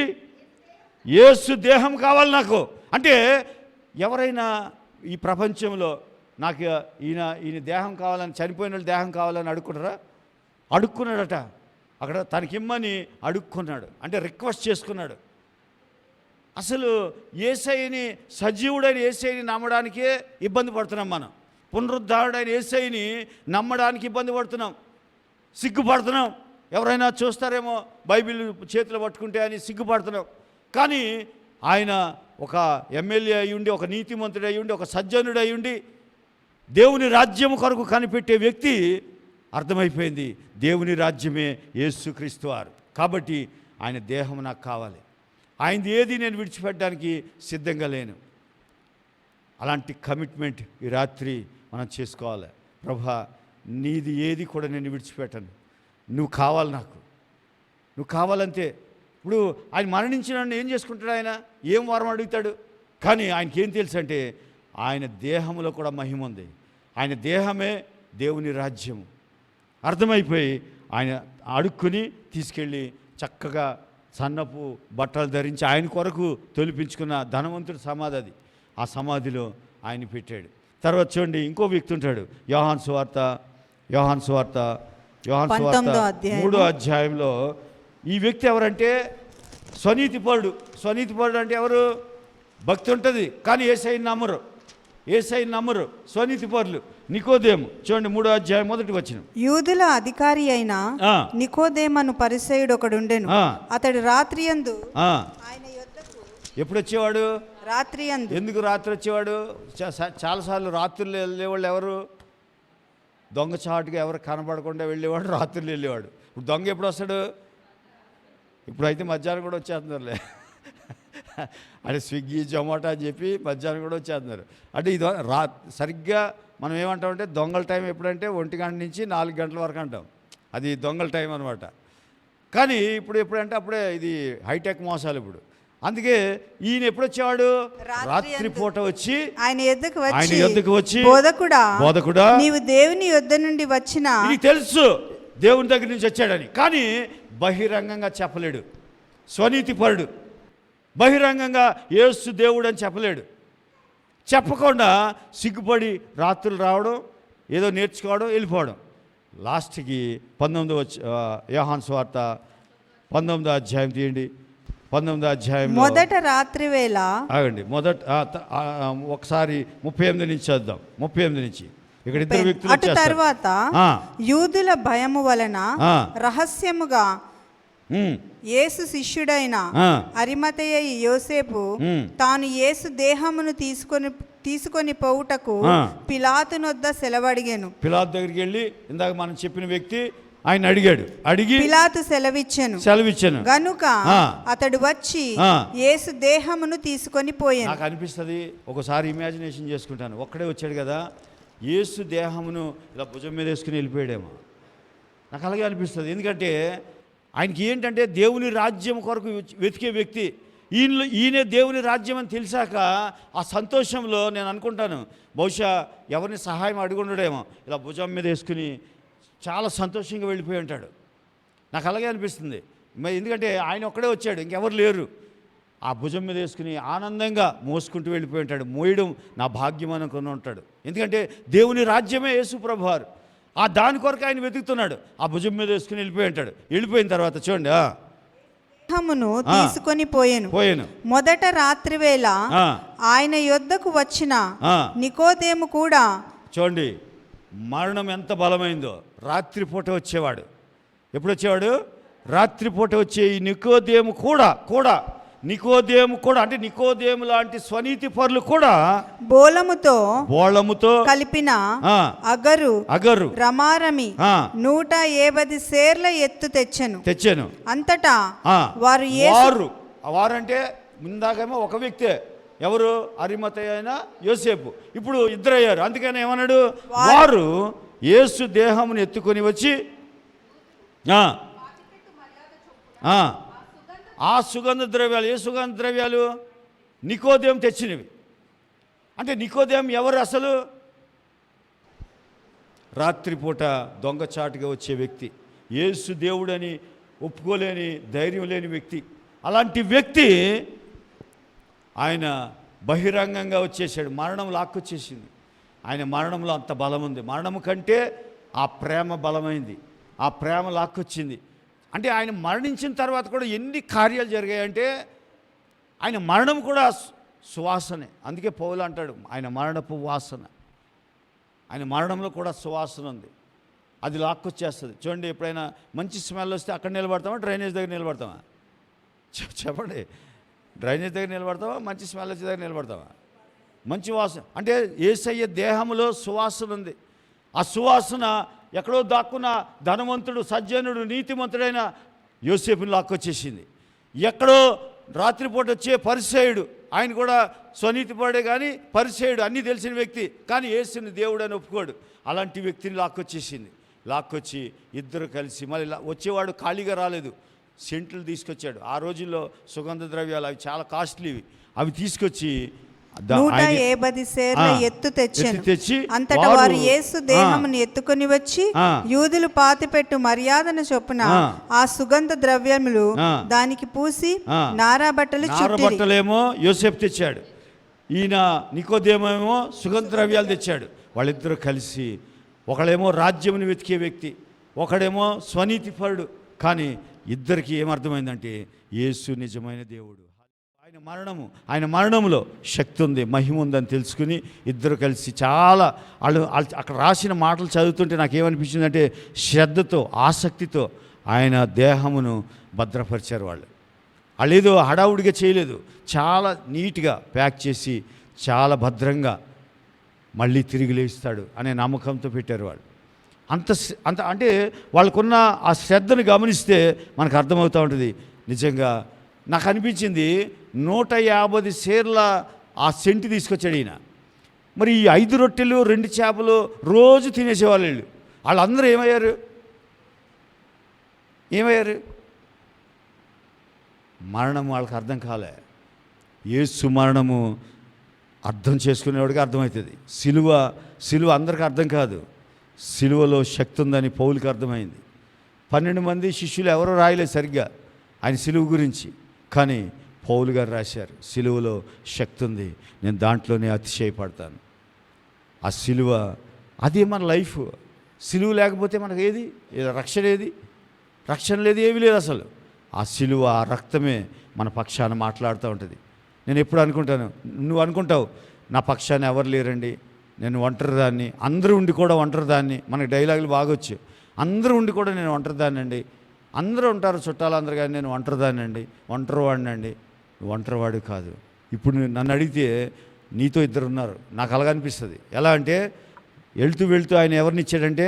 యేసు దేహం కావాలి నాకు అంటే. ఎవరైనా ఈ ప్రపంచంలో నాకు ఈయన దేహం కావాలని, చనిపోయిన వాళ్ళు దేహం కావాలని అడుక్కున్నారా? అడుక్కున్నాడట. అక్కడ తనకిమ్మని అడుక్కున్నాడు, అంటే రిక్వెస్ట్ చేసుకున్నాడు. అసలు యేసయ్యని, సజీవుడైన యేసయ్యని నమ్మడానికే ఇబ్బంది పడుతున్నాం మనం. పునరుద్ధారుడైన యేసయ్యని నమ్మడానికి ఇబ్బంది పడుతున్నాం, సిగ్గుపడుతున్నాం. ఎవరైనా చూస్తారేమో బైబిల్ చేతిలో పట్టుకుంటే అని సిగ్గుపడుతున్నాం. కానీ ఆయన ఒక ఎమ్మెల్యే అయ్యుండి, ఒక నీతిమంతుడు అయ్యుండి, ఒక సజ్జనుడు అయ్యుండి, దేవుని రాజ్యం కొరకు కనిపెట్టే వ్యక్తి. అర్థమైపోయింది దేవుని రాజ్యమే యేసుక్రీస్తు వారు. కాబట్టి ఆయన దేహం నాకు కావాలి, ఆయనది ఏది నేను విడిచిపెట్టడానికి సిద్ధంగా లేను. అలాంటి కమిట్మెంట్ ఈ రాత్రి మనం చేసుకోవాలి. ప్రభా, నీది ఏది కూడా నేను విడిచిపెట్టను, నువ్వు కావాలి నాకు, నువ్వు కావాలంతే. ఇప్పుడు ఆయన మరణించిన ఏం చేసుకుంటాడు? ఆయన ఏం వరం అడుగుతాడు? కానీ ఆయనకి ఏం తెలుసు అంటే ఆయన దేహంలో కూడా మహిమ ఉంది. ఆయన దేహమే దేవుని రాజ్యము. అర్థమైపోయి ఆయన అడుక్కుని తీసుకెళ్ళి చక్కగా సన్నపు బట్టలు ధరించి ఆయన కొరకు తొలిపించుకున్న ధనవంతుడి సమాధి అది. ఆ సమాధిలో ఆయన పెట్టాడు. తర్వాత చూడండి, ఇంకో వ్యక్తి ఉంటాడు. యోహాను సువార్త 3వ అధ్యాయంలో ఈ వ్యక్తి ఎవరంటే స్వనీతిపరుడు. స్వనీతిపరుడు అంటే ఎవరు? భక్తి ఉంటుంది కానీ యేసయ్యని నమ్మరు, స్వనీతిపరులు. నికోదేము చూడండి, 3వ అధ్యాయం 1వ వచనం. యూదుల అధికారి అయిన నికోదేమను పరిసయ్యుడు ఒకడుండెను. అతడు రాత్రియందు ఆయన యొద్దకు ఎప్పుడు వచ్చేవాడు? రాత్రియందు. ఎందుకు రాత్రి వచ్చేవాడు? చాలాసార్లు రాత్రులు వెళ్ళేవాళ్ళు ఎవరు? దొంగచాటుగా ఎవరు కనపడకుండా వెళ్ళేవాడు, రాత్రులు వెళ్ళేవాడు. ఇప్పుడు దొంగ ఎప్పుడు వస్తాడు? ఇప్పుడైతే మధ్యాహ్నం కూడా వచ్చేస్తున్నారులే. అంటే స్విగ్గీ, జొమాటో అని చెప్పి మధ్యాహ్నం కూడా వచ్చేస్తున్నారు. అంటే ఇది సరిగ్గా మనం ఏమంటామంటే దొంగల టైం ఎప్పుడంటే 1 గంట నుంచి 4 గంటల వరకు అంటాం. అది దొంగల టైం అనమాట. కానీ ఇప్పుడు ఎప్పుడంటే అప్పుడే ఇది హైటెక్ మోసాలు ఇప్పుడు. అందుకే ఈయన ఎప్పుడు వచ్చేవాడు? రాత్రి పూట వచ్చి ఆయన యొద్దకు వచ్చి బోధకుడా నీవు దేవుని యొద్ద నుండి వచ్చిన, నీకు తెలుసు దేవుని దగ్గర నుంచి వచ్చాడని, కానీ బహిరంగంగా చెప్పలేడు. స్వనీతిపరుడు బహిరంగంగా యేసు దేవుడు అని చెప్పలేడు. చెప్పకుండా సిగ్గుపడి రాత్రులు రావడం, ఏదో నేర్చుకోవడం, వెళ్ళిపోవడం. లాస్ట్కి 19వ యోహాను సువార్త 19వ అధ్యాయం తీయండి. 19వ అధ్యాయం మొదట రాత్రి వేళ ఆగండి. ఒకసారి 38 నుంచి చదువుదాం. 38 నుంచి ఇక్కడ ఇద్దరు వ్యక్తులు. అటు తర్వాత యూదుల భయము వలన రహస్యముగా యేసు శిష్యుడైన అరిమతయ యోసేపు తాను యేసు దేహమును తీసుకొని పోవుటకు పిలాతునొద్ద సెలవడిగాను. పిలాతు దగ్గరికి వెళ్ళి ఇందాక మనం చెప్పిన వ్యక్తి ఆయన అడిగి పిలాతు సెలవిచ్చాను గనుక అతడు వచ్చి యేసు దేహమును తీసుకొని పోయాను. నాకు అనిపిస్తుంది, ఒకసారి ఇమాజినేషన్ చేసుకుంటాను, ఒక్కడే వచ్చాడు కదా, యేసు దేహమును ఇలా భుజం మీద వేసుకుని వెళ్ళిపోయాడేమో. నాకు అలాగే అనిపిస్తుంది. ఎందుకంటే ఆయనకి ఏంటంటే దేవుని రాజ్యం కొరకు వెతికే వ్యక్తి. ఈయనే దేవుని రాజ్యం అని తెలిసాక ఆ సంతోషంలో నేను అనుకుంటాను బహుశా ఎవరిని సహాయం అడుగుండడేమో, ఇలా భుజం మీద వేసుకుని చాలా సంతోషంగా వెళ్ళిపోయి ఉంటాడు. నాకు అలాగే అనిపిస్తుంది. మరి ఎందుకంటే ఆయన ఒక్కడే వచ్చాడు, ఇంకెవరు లేరు. ఆ భుజం మీద వేసుకుని ఆనందంగా మోసుకుంటూ వెళ్ళిపోయి ఉంటాడు. మోయడం నా భాగ్యం అనుకుని ఉంటాడు. ఎందుకంటే దేవుని రాజ్యమే యేసు ప్రభువారు. ఆ దాని కొరకు ఆయన వెతుకుతున్నాడు. ఆ భుజం మీద వేసుకుని వెళ్ళిపోయి ఉంటాడు. వెళ్ళిపోయిన తర్వాత చూడండి, దేహమును తీసుకొని పోయెను. మొదట రాత్రివేళ ఆయన యొద్దకు వచ్చిన నికోదేము కూడా. చూడండి, మరణం ఎంత బలమైందో. రాత్రిపూట వచ్చేవాడు. ఎప్పుడు వచ్చేవాడు? రాత్రిపూట వచ్చే ఈ నికోదేము కూడా అంటే నికోదేము లాంటి స్వనీతి పరులు కూడా బోళముతో కలిపిన అగరు రమారమి 150 సేర్ల ఎత్తు తెచ్చెను. అంతటా వారంటే ముందాకేమో ఒక వ్యక్తే, ఎవరు? అరిమతయి అయిన యోసేపు. ఇప్పుడు ఇద్దరయ్యారు. అందుకని ఏమన్నాడు? వారు యేసు దేహమును ఎత్తుకొని వచ్చి ఆ సుగంధ ద్రవ్యాలు. ఏ సుగంధ ద్రవ్యాలు? నికోదేము తెచ్చినవి. అంటే నికోదేము ఎవరు అసలు? రాత్రిపూట దొంగచాటుగా వచ్చే వ్యక్తి, యేసు దేవుడని ఒప్పుకోలేని ధైర్యం లేని వ్యక్తి. అలాంటి వ్యక్తి ఆయన బహిరంగంగా వచ్చేసాడు. మరణం లాక్కొచ్చేసింది. ఆయన మరణంలో అంత బలం ఉంది. మరణము కంటే ఆ ప్రేమ బలమైంది. ఆ ప్రేమ లాక్కొచ్చింది. అంటే ఆయన మరణించిన తర్వాత కూడా ఎన్ని కార్యాలు జరిగాయంటే ఆయన మరణం కూడా సువాసనే. అందుకే పౌలు అంటాడు ఆయన మరణపు వాసన. ఆయన మరణంలో కూడా సువాసన ఉంది. అది లాక్కొచ్చేస్తుంది. చూడండి, ఎప్పుడైనా మంచి స్మెల్ వస్తే అక్కడ నిలబడతామా, డ్రైనేజ్ దగ్గర నిలబడతామా? చెప్పండి, డ్రైనేజ్ దగ్గర నిలబడతావా, మంచి స్మెల్ వచ్చే దగ్గర నిలబడతావా? మంచి వాసన అంటే యేసయ్య దేహంలో సువాసన ఉంది. ఆ సువాసన ఎక్కడో దాక్కున్న ధనవంతుడు, సజ్జనుడు, నీతిమంతుడైన యోసేపుని లాక్కొచ్చేసింది. ఎక్కడో రాత్రిపూట వచ్చే పరిసయుడు, ఆయన కూడా స్వనీతిపడే కానీ పరిసయుడు, అన్నీ తెలిసిన వ్యక్తి, కానీ యేసుని దేవుడు అని ఒప్పుకోడు. అలాంటి వ్యక్తిని లాక్కొచ్చేసింది. లాక్కొచ్చి ఇద్దరు కలిసి మళ్ళీ వచ్చేవాడు ఖాళీగా రాలేదు. సెంట్లు తీసుకొచ్చాడు. ఆ రోజుల్లో సుగంధ ద్రవ్యాలు అవి చాలా కాస్ట్లీవి. అవి తీసుకొచ్చి 150 సేర్ల ఎత్తు తెచ్చి అంతటా వారు యేసు దేహమును ఎత్తుకొని వచ్చి యూదులు పాతిపెట్టు మర్యాదను చొప్పున ఆ సుగంధ ద్రవ్యములు దానికి పూసి నారా బట్టలేమో యోసేపు తెచ్చాడు. ఈయన నికోదేమేమో సుగంధ ద్రవ్యాలు తెచ్చాడు. వాళ్ళిద్దరూ కలిసి, ఒకడేమో రాజ్యమును వెతికే వ్యక్తి, ఒకడేమో స్వనీతిపరుడు. కానీ ఇద్దరికి ఏమర్థమైందంటే యేసు నిజమైన దేవుడు. ఆయన మరణంలో శక్తి ఉంది, మహిమ ఉందని తెలుసుకుని ఇద్దరు కలిసి చాలా వాళ్ళు అక్కడ రాసిన మాటలు చదువుతుంటే నాకేమనిపించిందంటే శ్రద్ధతో, ఆసక్తితో ఆయన దేహమును భద్రపరిచారు. వాళ్ళు ఏదో హడావుడిగా చేయలేదు. చాలా నీట్గా ప్యాక్ చేసి చాలా భద్రంగా మళ్ళీ తిరిగి లేస్తాడు అనే నమ్మకంతో పెట్టారు వాళ్ళు. అంత అంటే వాళ్ళకున్న ఆ శ్రద్ధను గమనిస్తే మనకు అర్థమవుతూ ఉంటుంది. నిజంగా నాకు అనిపించింది 150 సేర్ల ఆ సెంటు తీసుకొచ్చాడు ఈయన. మరి ఈ 5 రొట్టెలు 2 చేపలు రోజు తినేసేవాళ్ళు వీళ్ళు. వాళ్ళందరూ ఏమయ్యారు? మరణం వాళ్ళకి అర్థం కాలే. యేసు మరణము అర్థం చేసుకునేవాడికి అర్థమవుతుంది. సిలువ అందరికీ అర్థం కాదు. సిలువలో శక్తి ఉందని పౌలుకి అర్థమైంది. 12 మంది శిష్యులు ఎవరో రాయలేదు సరిగ్గా ఆయన సిలువ గురించి, కానీ పౌలు గారు రాశారు సిలువలో శక్తి ఉంది, నేను దాంట్లోనే అతిశయపడతాను. ఆ సిలువ అదే మన లైఫ్. సిలువ లేకపోతే మనకు రక్షణ లేదు, ఏమీ లేదు అసలు. ఆ సిలువ, ఆ రక్తమే మన పక్షాన మాట్లాడుతూ ఉంటుంది. నేను ఎప్పుడు అనుకుంటాను, నువ్వు అనుకుంటావు నా పక్షాన ఎవరు లేరండి, నేను ఒంటరిదాన్ని, అందరూ ఉండి కూడా ఒంటరిదాన్ని. మనకి డైలాగులు బాగొచ్చు. అందరూ ఉండి కూడా నేను ఒంటరిదాన్ని అండి, అందరూ ఉంటారు చుట్టాలందరూ, కానీ నేను ఒంటరిదానండి, ఒంటరివాడినండి. ఒంటరివాడు కాదు. ఇప్పుడు నన్ను అడిగితే నీతో 2 ఉన్నారు. నాకు అలాగ అనిపిస్తుంది. ఎలా అంటే వెళ్తూ ఆయన ఎవరిని ఇచ్చాడంటే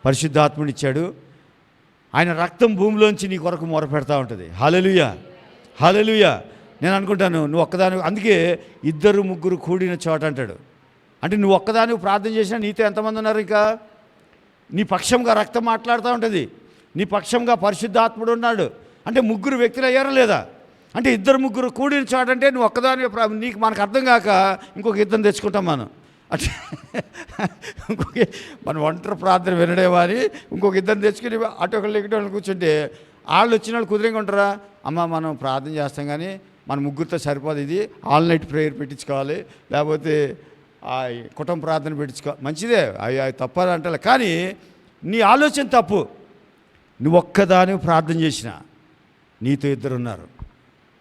పరిశుద్ధాత్మని ఇచ్చాడు. ఆయన రక్తం భూమిలోంచి నీ కొరకు మొరపెడతా ఉంటుంది. హల్లెలూయా. నేను అనుకుంటాను నువ్వు ఒక్కదాని, అందుకే 2, 3 కూడిన చోట అంటాడు. అంటే నువ్వు ఒక్కదాని ప్రార్థన చేసినా నీతో ఎంతమంది ఉన్నారు? ఇంకా నీ పక్షంగా రక్తం మాట్లాడుతూ ఉంటుంది, నీ పక్షంగా పరిశుద్ధాత్ముడు ఉన్నాడు. అంటే 3 వ్యక్తులు అయ్యారా లేదా? అంటే 2, 3 కూడిన చోట అంటే నువ్వు ఒక్కదాని, నీకు మనకు అర్థం కాక ఇంకొక 2 తెచ్చుకుంటాం మనం. అంటే మన ఒంటరి ప్రార్థన వినడేమో అని ఇంకొక 2 తెచ్చుకుని అటు ఒకళ్ళు ఎక్కడో కూర్చుంటే వాళ్ళు వచ్చిన వాళ్ళు కుదిరంగా ఉంటారా? అమ్మ మనం ప్రార్థన చేస్తాం కానీ మన 3తో సరిపోదు, ఇది ఆల్ నైట్ ప్రేయర్ పెట్టించుకోవాలి, లేకపోతే కుటుంబ ప్రార్థన పెట్టించుకోవాలి. మంచిదే, అవి తప్పని అంటే, కానీ నీ ఆలోచన తప్పు. నువ్వు ఒక్కదాని ప్రార్థన చేసినా నీతో ఇద్దరు ఉన్నారు.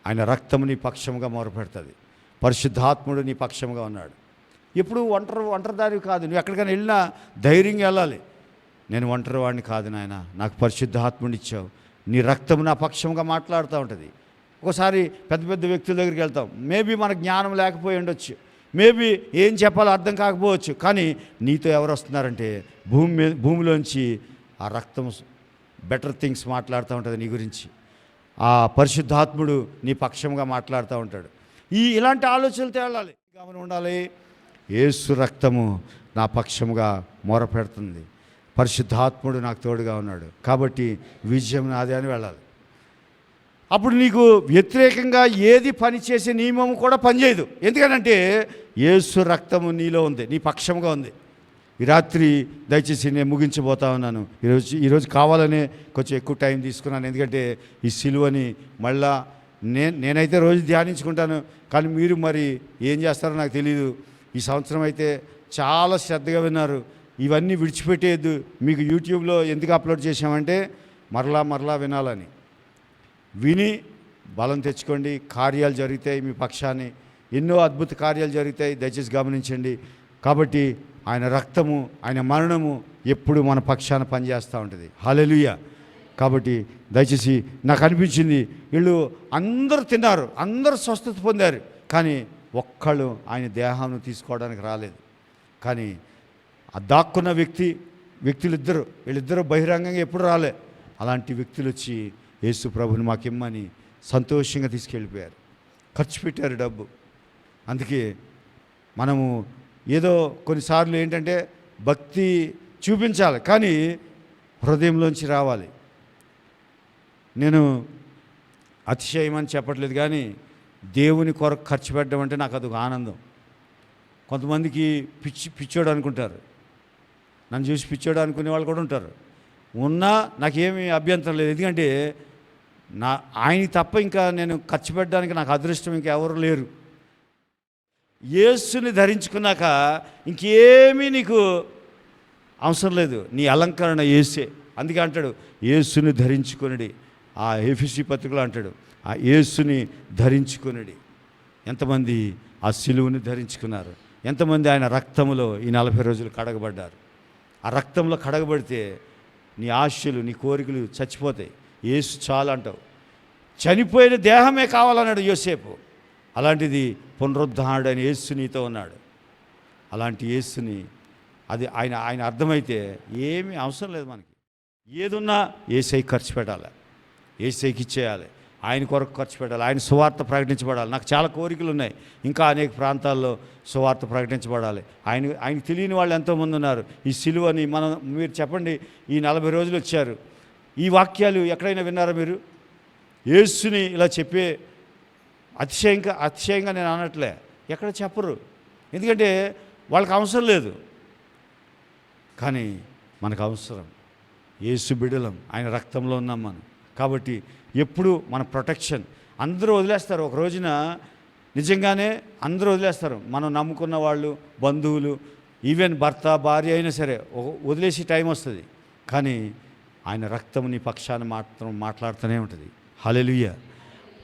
ఆయన రక్తము నీ పక్షముగా మొరపెడుతుంది. పరిశుద్ధాత్ముడు నీ పక్షముగా ఉన్నాడు. ఎప్పుడు ఒంటరిదారివి కాదు. నువ్వు ఎక్కడికైనా వెళ్ళినా ధైర్యంగా వెళ్ళాలి. నేను ఒంటరి వాడిని కాదు నాయన, నాకు పరిశుద్ధాత్ముని ఇచ్చావు, నీ రక్తము నా పక్షంగా మాట్లాడుతూ ఉంటుంది. ఒకసారి పెద్ద పెద్ద వ్యక్తుల దగ్గరికి వెళ్తాం. మేబీ మన జ్ఞానం లేకపోయి ఉండొచ్చు, మేబీ ఏం చెప్పాలో అర్థం కాకపోవచ్చు, కానీ నీతో ఎవరు వస్తున్నారంటే భూమిలోంచి ఆ రక్తం బెటర్ థింగ్స్ మాట్లాడుతూ ఉంటుంది నీ గురించి. ఆ పరిశుద్ధాత్ముడు నీ పక్షంగా మాట్లాడుతూ ఉంటాడు. ఇలాంటి ఆలోచనలతో వెళ్ళాలి, గమనం ఉండాలి. యేసు రక్తము నా పక్షముగా మొరపెడుతుంది, పరిశుద్ధాత్ముడు నాకు తోడుగా ఉన్నాడు, కాబట్టి విజయం నాదే అని వెళ్ళాలి. అప్పుడు నీకు వ్యతిరేకంగా ఏది పనిచేసే నియమం కూడా పనిచేయదు. ఎందుకంటే యేసు రక్తము నీలో ఉంది, నీ పక్షంగా ఉంది. ఈ రాత్రి దయచేసి నేను ముగించబోతా ఉన్నాను. ఈరోజు కావాలనే కొంచెం ఎక్కువ టైం తీసుకున్నాను, ఎందుకంటే ఈ సిలువని మళ్ళా నేనైతే రోజు ధ్యానించుకుంటాను, కానీ మీరు మరి ఏం చేస్తారో నాకు తెలియదు. ఈ సంవత్సరం అయితే చాలా శ్రద్ధగా విన్నారు. ఇవన్నీ విడిచిపెట్టేయద్దు. మీకు యూట్యూబ్లో ఎందుకు అప్లోడ్ చేసామంటే మరలా వినాలని. విని బలం తెచ్చుకోండి. కార్యాలు జరుగుతాయి, మీ పక్షాన్ని ఎన్నో అద్భుత కార్యాలు జరుగుతాయి, దయచేసి గమనించండి. కాబట్టి ఆయన రక్తము, ఆయన మరణము ఎప్పుడు మన పక్షాన పనిచేస్తూ ఉంటుంది. హల్లెలూయా. కాబట్టి దయచేసి నాకు అనిపించింది, వీళ్ళు అందరూ తిన్నారు, అందరూ స్వస్థత పొందారు, కానీ ఒక్కళ్ళు ఆయన దేహాన్ని తీసుకోవడానికి రాలేదు. కానీ ఆ దాక్కున్న వీళ్ళిద్దరూ బహిరంగంగా ఎప్పుడు రాలే. అలాంటి వ్యక్తులు వచ్చి యేసు ప్రభుని మాకిమ్మని సంతోషంగా తీసుకెళ్ళిపోయారు, ఖర్చు పెట్టారు డబ్బు. అందుకే మనము ఏదో కొన్నిసార్లు ఏంటంటే భక్తి చూపించాలి, కానీ హృదయంలోంచి రావాలి. నేను అతిశయం అని చెప్పట్లేదు, కానీ దేవుని కొరకు ఖర్చు పెట్టడం అంటే నాకు అదొక ఆనందం. కొంతమందికి పిచ్చోడు అనుకుంటారు, నన్ను చూసి పిచ్చోడు అనుకునే వాళ్ళు కూడా ఉంటారు. ఉన్నా నాకేమీ అభ్యంతరం లేదు, ఎందుకంటే ఆయనకి తప్ప ఇంకా నేను ఖర్చు పెట్టడానికి నాకు అదృష్టం ఇంకెవరు లేరు. యేసుని ధరించుకున్నాక ఇంకేమీ నీకు అవసరం లేదు, నీ అలంకరణ యేసే. అందుకే అంటాడు యేసుని ధరించుకొనిడి. ఆ ఎఫెసీ పత్రికలో అంటాడు ఆ యేసుని ధరించుకొనిడి. ఎంతమంది ఆ సిలువని ధరించుకున్నారు, ఎంతమంది ఆయన రక్తములో ఈ 40 రోజులు కడగబడ్డారు. ఆ రక్తంలో కడగబడితే నీ ఆశలు, నీ కోరికలు చచ్చిపోతాయి. యేసు చాలు అంటావు. చనిపోయిన దేహమే కావాలన్నాడు యోసేపు. అలాంటిది పునరుద్ధరణుడు అని యేసు నీతో ఉన్నాడు. అలాంటి యేసుని అది ఆయన అర్థమైతే ఏమీ అవసరం లేదు మనకి. ఏదున్నా యేసై ఖర్చు పెట్టాలి, యేసైకి ఇచ్చేయాలి, ఆయన కొరకు ఖర్చు పెట్టాలి, ఆయన సువార్త ప్రకటించబడాలి. నాకు చాలా కోరికలు ఉన్నాయి, ఇంకా అనేక ప్రాంతాల్లో సువార్త ప్రకటించబడాలి. ఆయనకు తెలియని వాళ్ళు ఎంతోమంది ఉన్నారు. ఈ సిలువని మీరు చెప్పండి, ఈ 40 రోజులు వచ్చారు, ఈ వాక్యాలు ఎక్కడైనా విన్నారా మీరు? యేసుని ఇలా చెప్పే అతిశయంగా నేను అనట్లే, ఎక్కడ చెప్పరు, ఎందుకంటే వాళ్ళకి అవసరం లేదు. కానీ మనకు అవసరం. యేసు బిడ్డలం, ఆయన రక్తంలో ఉన్నాం మనం. కాబట్టి ఎప్పుడు మన ప్రొటెక్షన్. అందరూ వదిలేస్తారు, ఒక రోజున నిజంగానే అందరూ వదిలేస్తారు. మనం నమ్ముకున్న వాళ్ళు, బంధువులు, ఈవెన్ భర్త భార్య అయినా సరే వదిలేసి టైం వస్తుంది. కానీ ఆయన రక్తం నీ పక్షాన్ని మాత్రం మాట్లాడుతూనే ఉంటుంది. హల్లెలూయా.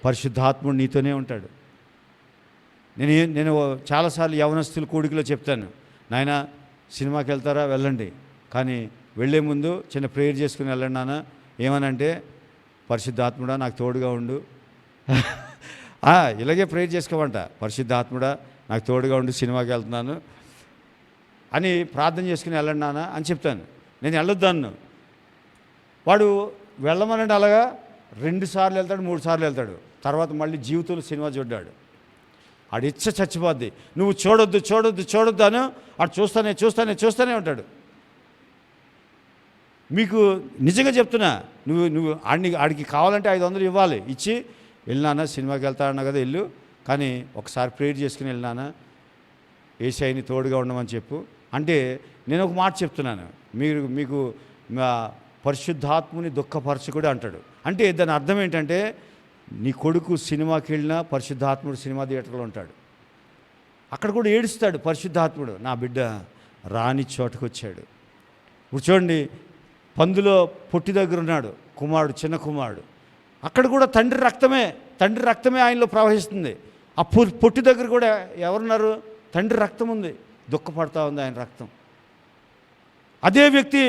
పరిశుద్ధాత్ముడు నీతోనే ఉంటాడు. నేను చాలాసార్లు యవనస్తుల కూడికలో చెప్తాను, నాయన సినిమాకి వెళ్తారా వెళ్ళండి, కానీ వెళ్ళే ముందు చిన్న ప్రేయర్ చేసుకుని వెళ్ళండి నాన్న. ఏమనంటే పరిశుద్ధాత్ముడా నాకు తోడుగా ఉండు, ఇలాగే ప్రేయర్ చేసుకోమంట. పరిశుద్ధాత్ముడా నాకు తోడుగా ఉండు, సినిమాకి వెళ్తున్నాను అని ప్రార్థన చేసుకుని వెళ్ళండి నాన్న అని చెప్తాను. నేను వెళ్ళొద్దాను. వాడు వెళ్ళమనంటే అలాగా 2 సార్లు వెళ్తాడు, 3 సార్లు వెళ్తాడు, తర్వాత మళ్ళీ జీవితంలో సినిమా చూడ్డాడు. ఆడు ఇచ్చ చచ్చిపోద్ది. నువ్వు చూడొద్దు అని ఆడు చూస్తానే ఉంటాడు. మీకు నిజంగా చెప్తున్నా, నువ్వు ఆడికి కావాలంటే 500 ఇవ్వాలి, ఇచ్చి వెళ్ళినానా సినిమాకి వెళ్తాడన్నా కదా వెళ్ళు, కానీ ఒకసారి ప్రేయర్ చేసుకుని వెళ్ళినానా యేసయ్యని తోడుగా ఉండమని చెప్పు అంటే. నేను ఒక మాట చెప్తున్నాను, మీకు పరిశుద్ధాత్ముని దుఃఖపరచకుడు అంటాడు. అంటే దాని అర్థం ఏంటంటే నీ కొడుకు సినిమాకి వెళ్ళినా పరిశుద్ధాత్ముడు సినిమా థియేటర్లో ఉంటాడు, అక్కడ కూడా ఏడుస్తాడు పరిశుద్ధాత్ముడు, నా బిడ్డ రాని చోటుకు వచ్చాడు. ఇప్పుడు చూడండి, పందులో పొట్టి దగ్గర ఉన్నాడు కుమారుడు, చిన్న కుమారుడు, అక్కడ కూడా తండ్రి రక్తమే ఆయనలో ప్రవహిస్తుంది. ఆ పొట్టి దగ్గర కూడా ఎవరున్నారు? తండ్రి రక్తం ఉంది, దుఃఖపడతా ఉంది ఆయన రక్తం. అదే వ్యక్తి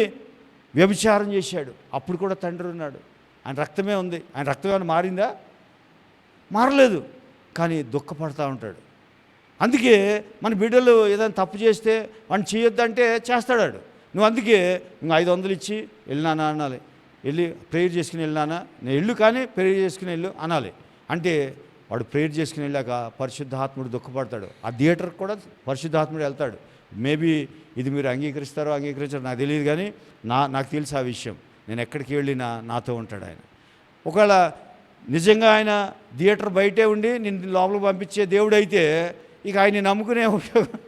వ్యభిచారం చేశాడు, అప్పుడు కూడా తండ్రి ఉన్నాడు, ఆయన రక్తమే ఉంది. ఆయన రక్తం ఏమైనా మారిందా? మారలేదు, కానీ దుఃఖపడతా ఉంటాడు. అందుకే మన బిడ్డలు ఏదైనా తప్పు చేస్తే వాడిని చేయొద్దంటే చేస్తాడు. నువ్వు అందుకే నువ్వు 500 ఇచ్చి వెళ్ళినానా అనాలి, వెళ్ళి ప్రేయర్ చేసుకుని వెళ్ళినానా, నేను వెళ్ళు కానీ ప్రేయర్ చేసుకుని వెళ్ళు అనాలి. అంటే వాడు ప్రేయర్ చేసుకుని వెళ్ళాక పరిశుద్ధాత్ముడు దుఃఖపడతాడు. ఆ థియేటర్కి కూడా పరిశుద్ధాత్ముడు వెళ్తాడు. మేబీ ఇది మీరు అంగీకరిస్తారో అంగీకరించారో నాకు తెలియదు, కానీ నాకు తెలుసు ఆ విషయం. నేను ఎక్కడికి వెళ్ళినా నాతో ఉంటాడు ఆయన. ఒకవేళ నిజంగా ఆయన థియేటర్ బయటే ఉండి నిన్ను లోపలికి పంపించే దేవుడు అయితే ఇక ఆయన్ని నమ్ముకునే ఉపయోగం.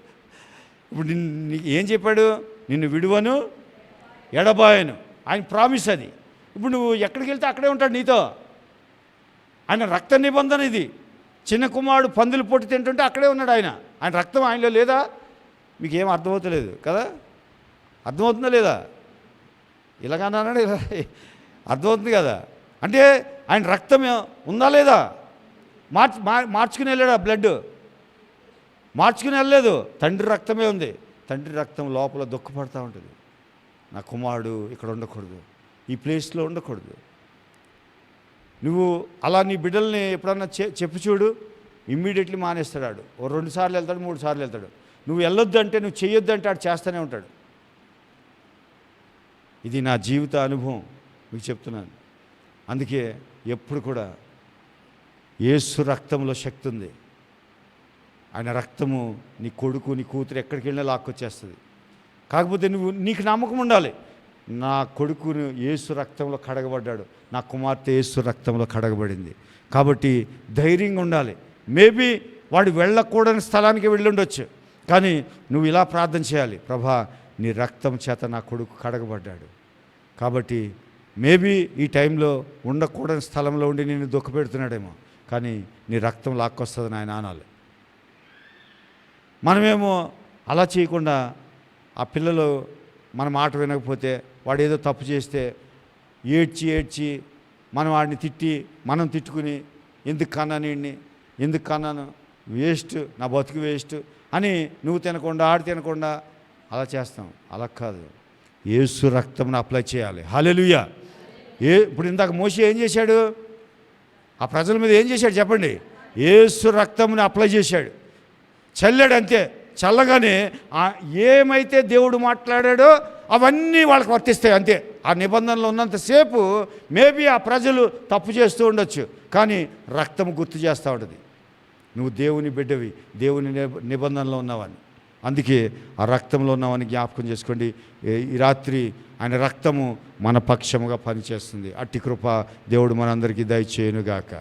ఇప్పుడు నీకు ఏం చెప్పాడు? నిన్ను విడువను ఎడబాయను, ఆయన ప్రామిస్ అది. ఇప్పుడు నువ్వు ఎక్కడికి వెళ్తే అక్కడే ఉంటాడు నీతో. ఆయన రక్త నిబంధన ఇది. చిన్న కుమారుడు పందులు పొట్టి తింటుంటే అక్కడే ఉన్నాడు ఆయన. ఆయన రక్తం ఆయనలో లేదా? మీకు ఏం అర్థమవుతలేదు కదా? అర్థమవుతుందా లేదా? ఇలాగన్నాడు, ఇలా అర్థమవుతుంది కదా? అంటే ఆయన రక్తం ఉందా లేదా? మార్చుకుని వెళ్ళాడు, ఆ బ్లడ్ మార్చుకుని వెళ్ళలేదు. తండ్రి రక్తమే ఉంది. తండ్రి రక్తం లోపల దుఃఖపడుతూ ఉంటుంది. నా కుమారుడు ఇక్కడ ఉండకూడదు, ఈ ప్లేస్లో ఉండకూడదు. నువ్వు అలా నీ బిడ్డల్ని ఎప్పుడన్నా చెప్పు చూడు, ఇమ్మీడియట్లీ మానేస్తాడు. ఆడు 2 సార్లు వెళ్తాడు, 3 సార్లు వెళ్తాడు. నువ్వు వెళ్ళొద్దు అంటే, నువ్వు చేయొద్దు అంటే ఆడు చేస్తూనే ఉంటాడు. ఇది నా జీవిత అనుభవం మీకు చెప్తున్నాను. అందుకే ఎప్పుడు కూడా యేసు రక్తంలో శక్తి ఉంది. ఆయన రక్తము నీ కొడుకు నీ కూతురు ఎక్కడికి వెళ్ళినా లాక్కొచ్చేస్తుంది. కాకపోతే నీకు నమ్మకం ఉండాలి, నా కొడుకును యేసు రక్తంలో కడగబడ్డాడు, నా కుమార్తె యేసు రక్తంలో కడగబడింది. కాబట్టి ధైర్యంగా ఉండాలి. మేబీ వాడు వెళ్ళకూడని స్థలానికి వెళ్ళుండొచ్చు, కానీ నువ్వు ఇలా ప్రార్థన చేయాలి, ప్రభా నీ రక్తం చేత నా కొడుకు కడగబడ్డాడు. కాబట్టి మేబీ ఈ టైంలో ఉండకూడని స్థలంలో ఉండి నేను దుఃఖపెడుతున్నాడేమో, కానీ నీ రక్తం లాక్కొస్తుందని ఆయన అనాలి. మనమేమో అలా చేయకుండా ఆ పిల్లలు మన మాట వినకపోతే, వాడు ఏదో తప్పు చేస్తే ఏడ్చి మనం వాడిని తిట్టి మనం తిట్టుకుని ఎందుకు కన్నాను, వేస్ట్, నా బతుకు వేస్ట్ అని నువ్వు తినకుండా ఆడు తినకుండా అలా చేస్తాం. అలా కాదు, యేసు రక్తంను అప్లై చేయాలి. హల్లెలూయా. ఇప్పుడు ఇందాక మోషే ఏం చేశాడు? ఆ ప్రజల మీద ఏం చేశాడు చెప్పండి? యేసు రక్తంని అప్లై చేశాడు, చల్లాడు. అంతే. చల్లగానే ఏమైతే దేవుడు మాట్లాడాడో అవన్నీ వాళ్ళకి వర్తిస్తాయి. అంతే. ఆ నిబంధనలో ఉన్నంతసేపు మేబీ ఆ ప్రజలు తప్పు చేస్తూ ఉండొచ్చు, కానీ రక్తం గుర్తు చేస్తూ ఉంటుంది, నువ్వు దేవుని బిడ్డవి, దేవుని నిబంధనలో ఉన్నావని. అందుకే ఆ రక్తంలో ఉన్నామని జ్ఞాపకం చేసుకోండి. ఈ రాత్రి ఆయన రక్తము మన పక్షముగా పనిచేస్తుంది. అట్టి కృప దేవుడు మనందరికీ దయచేయునుగాక.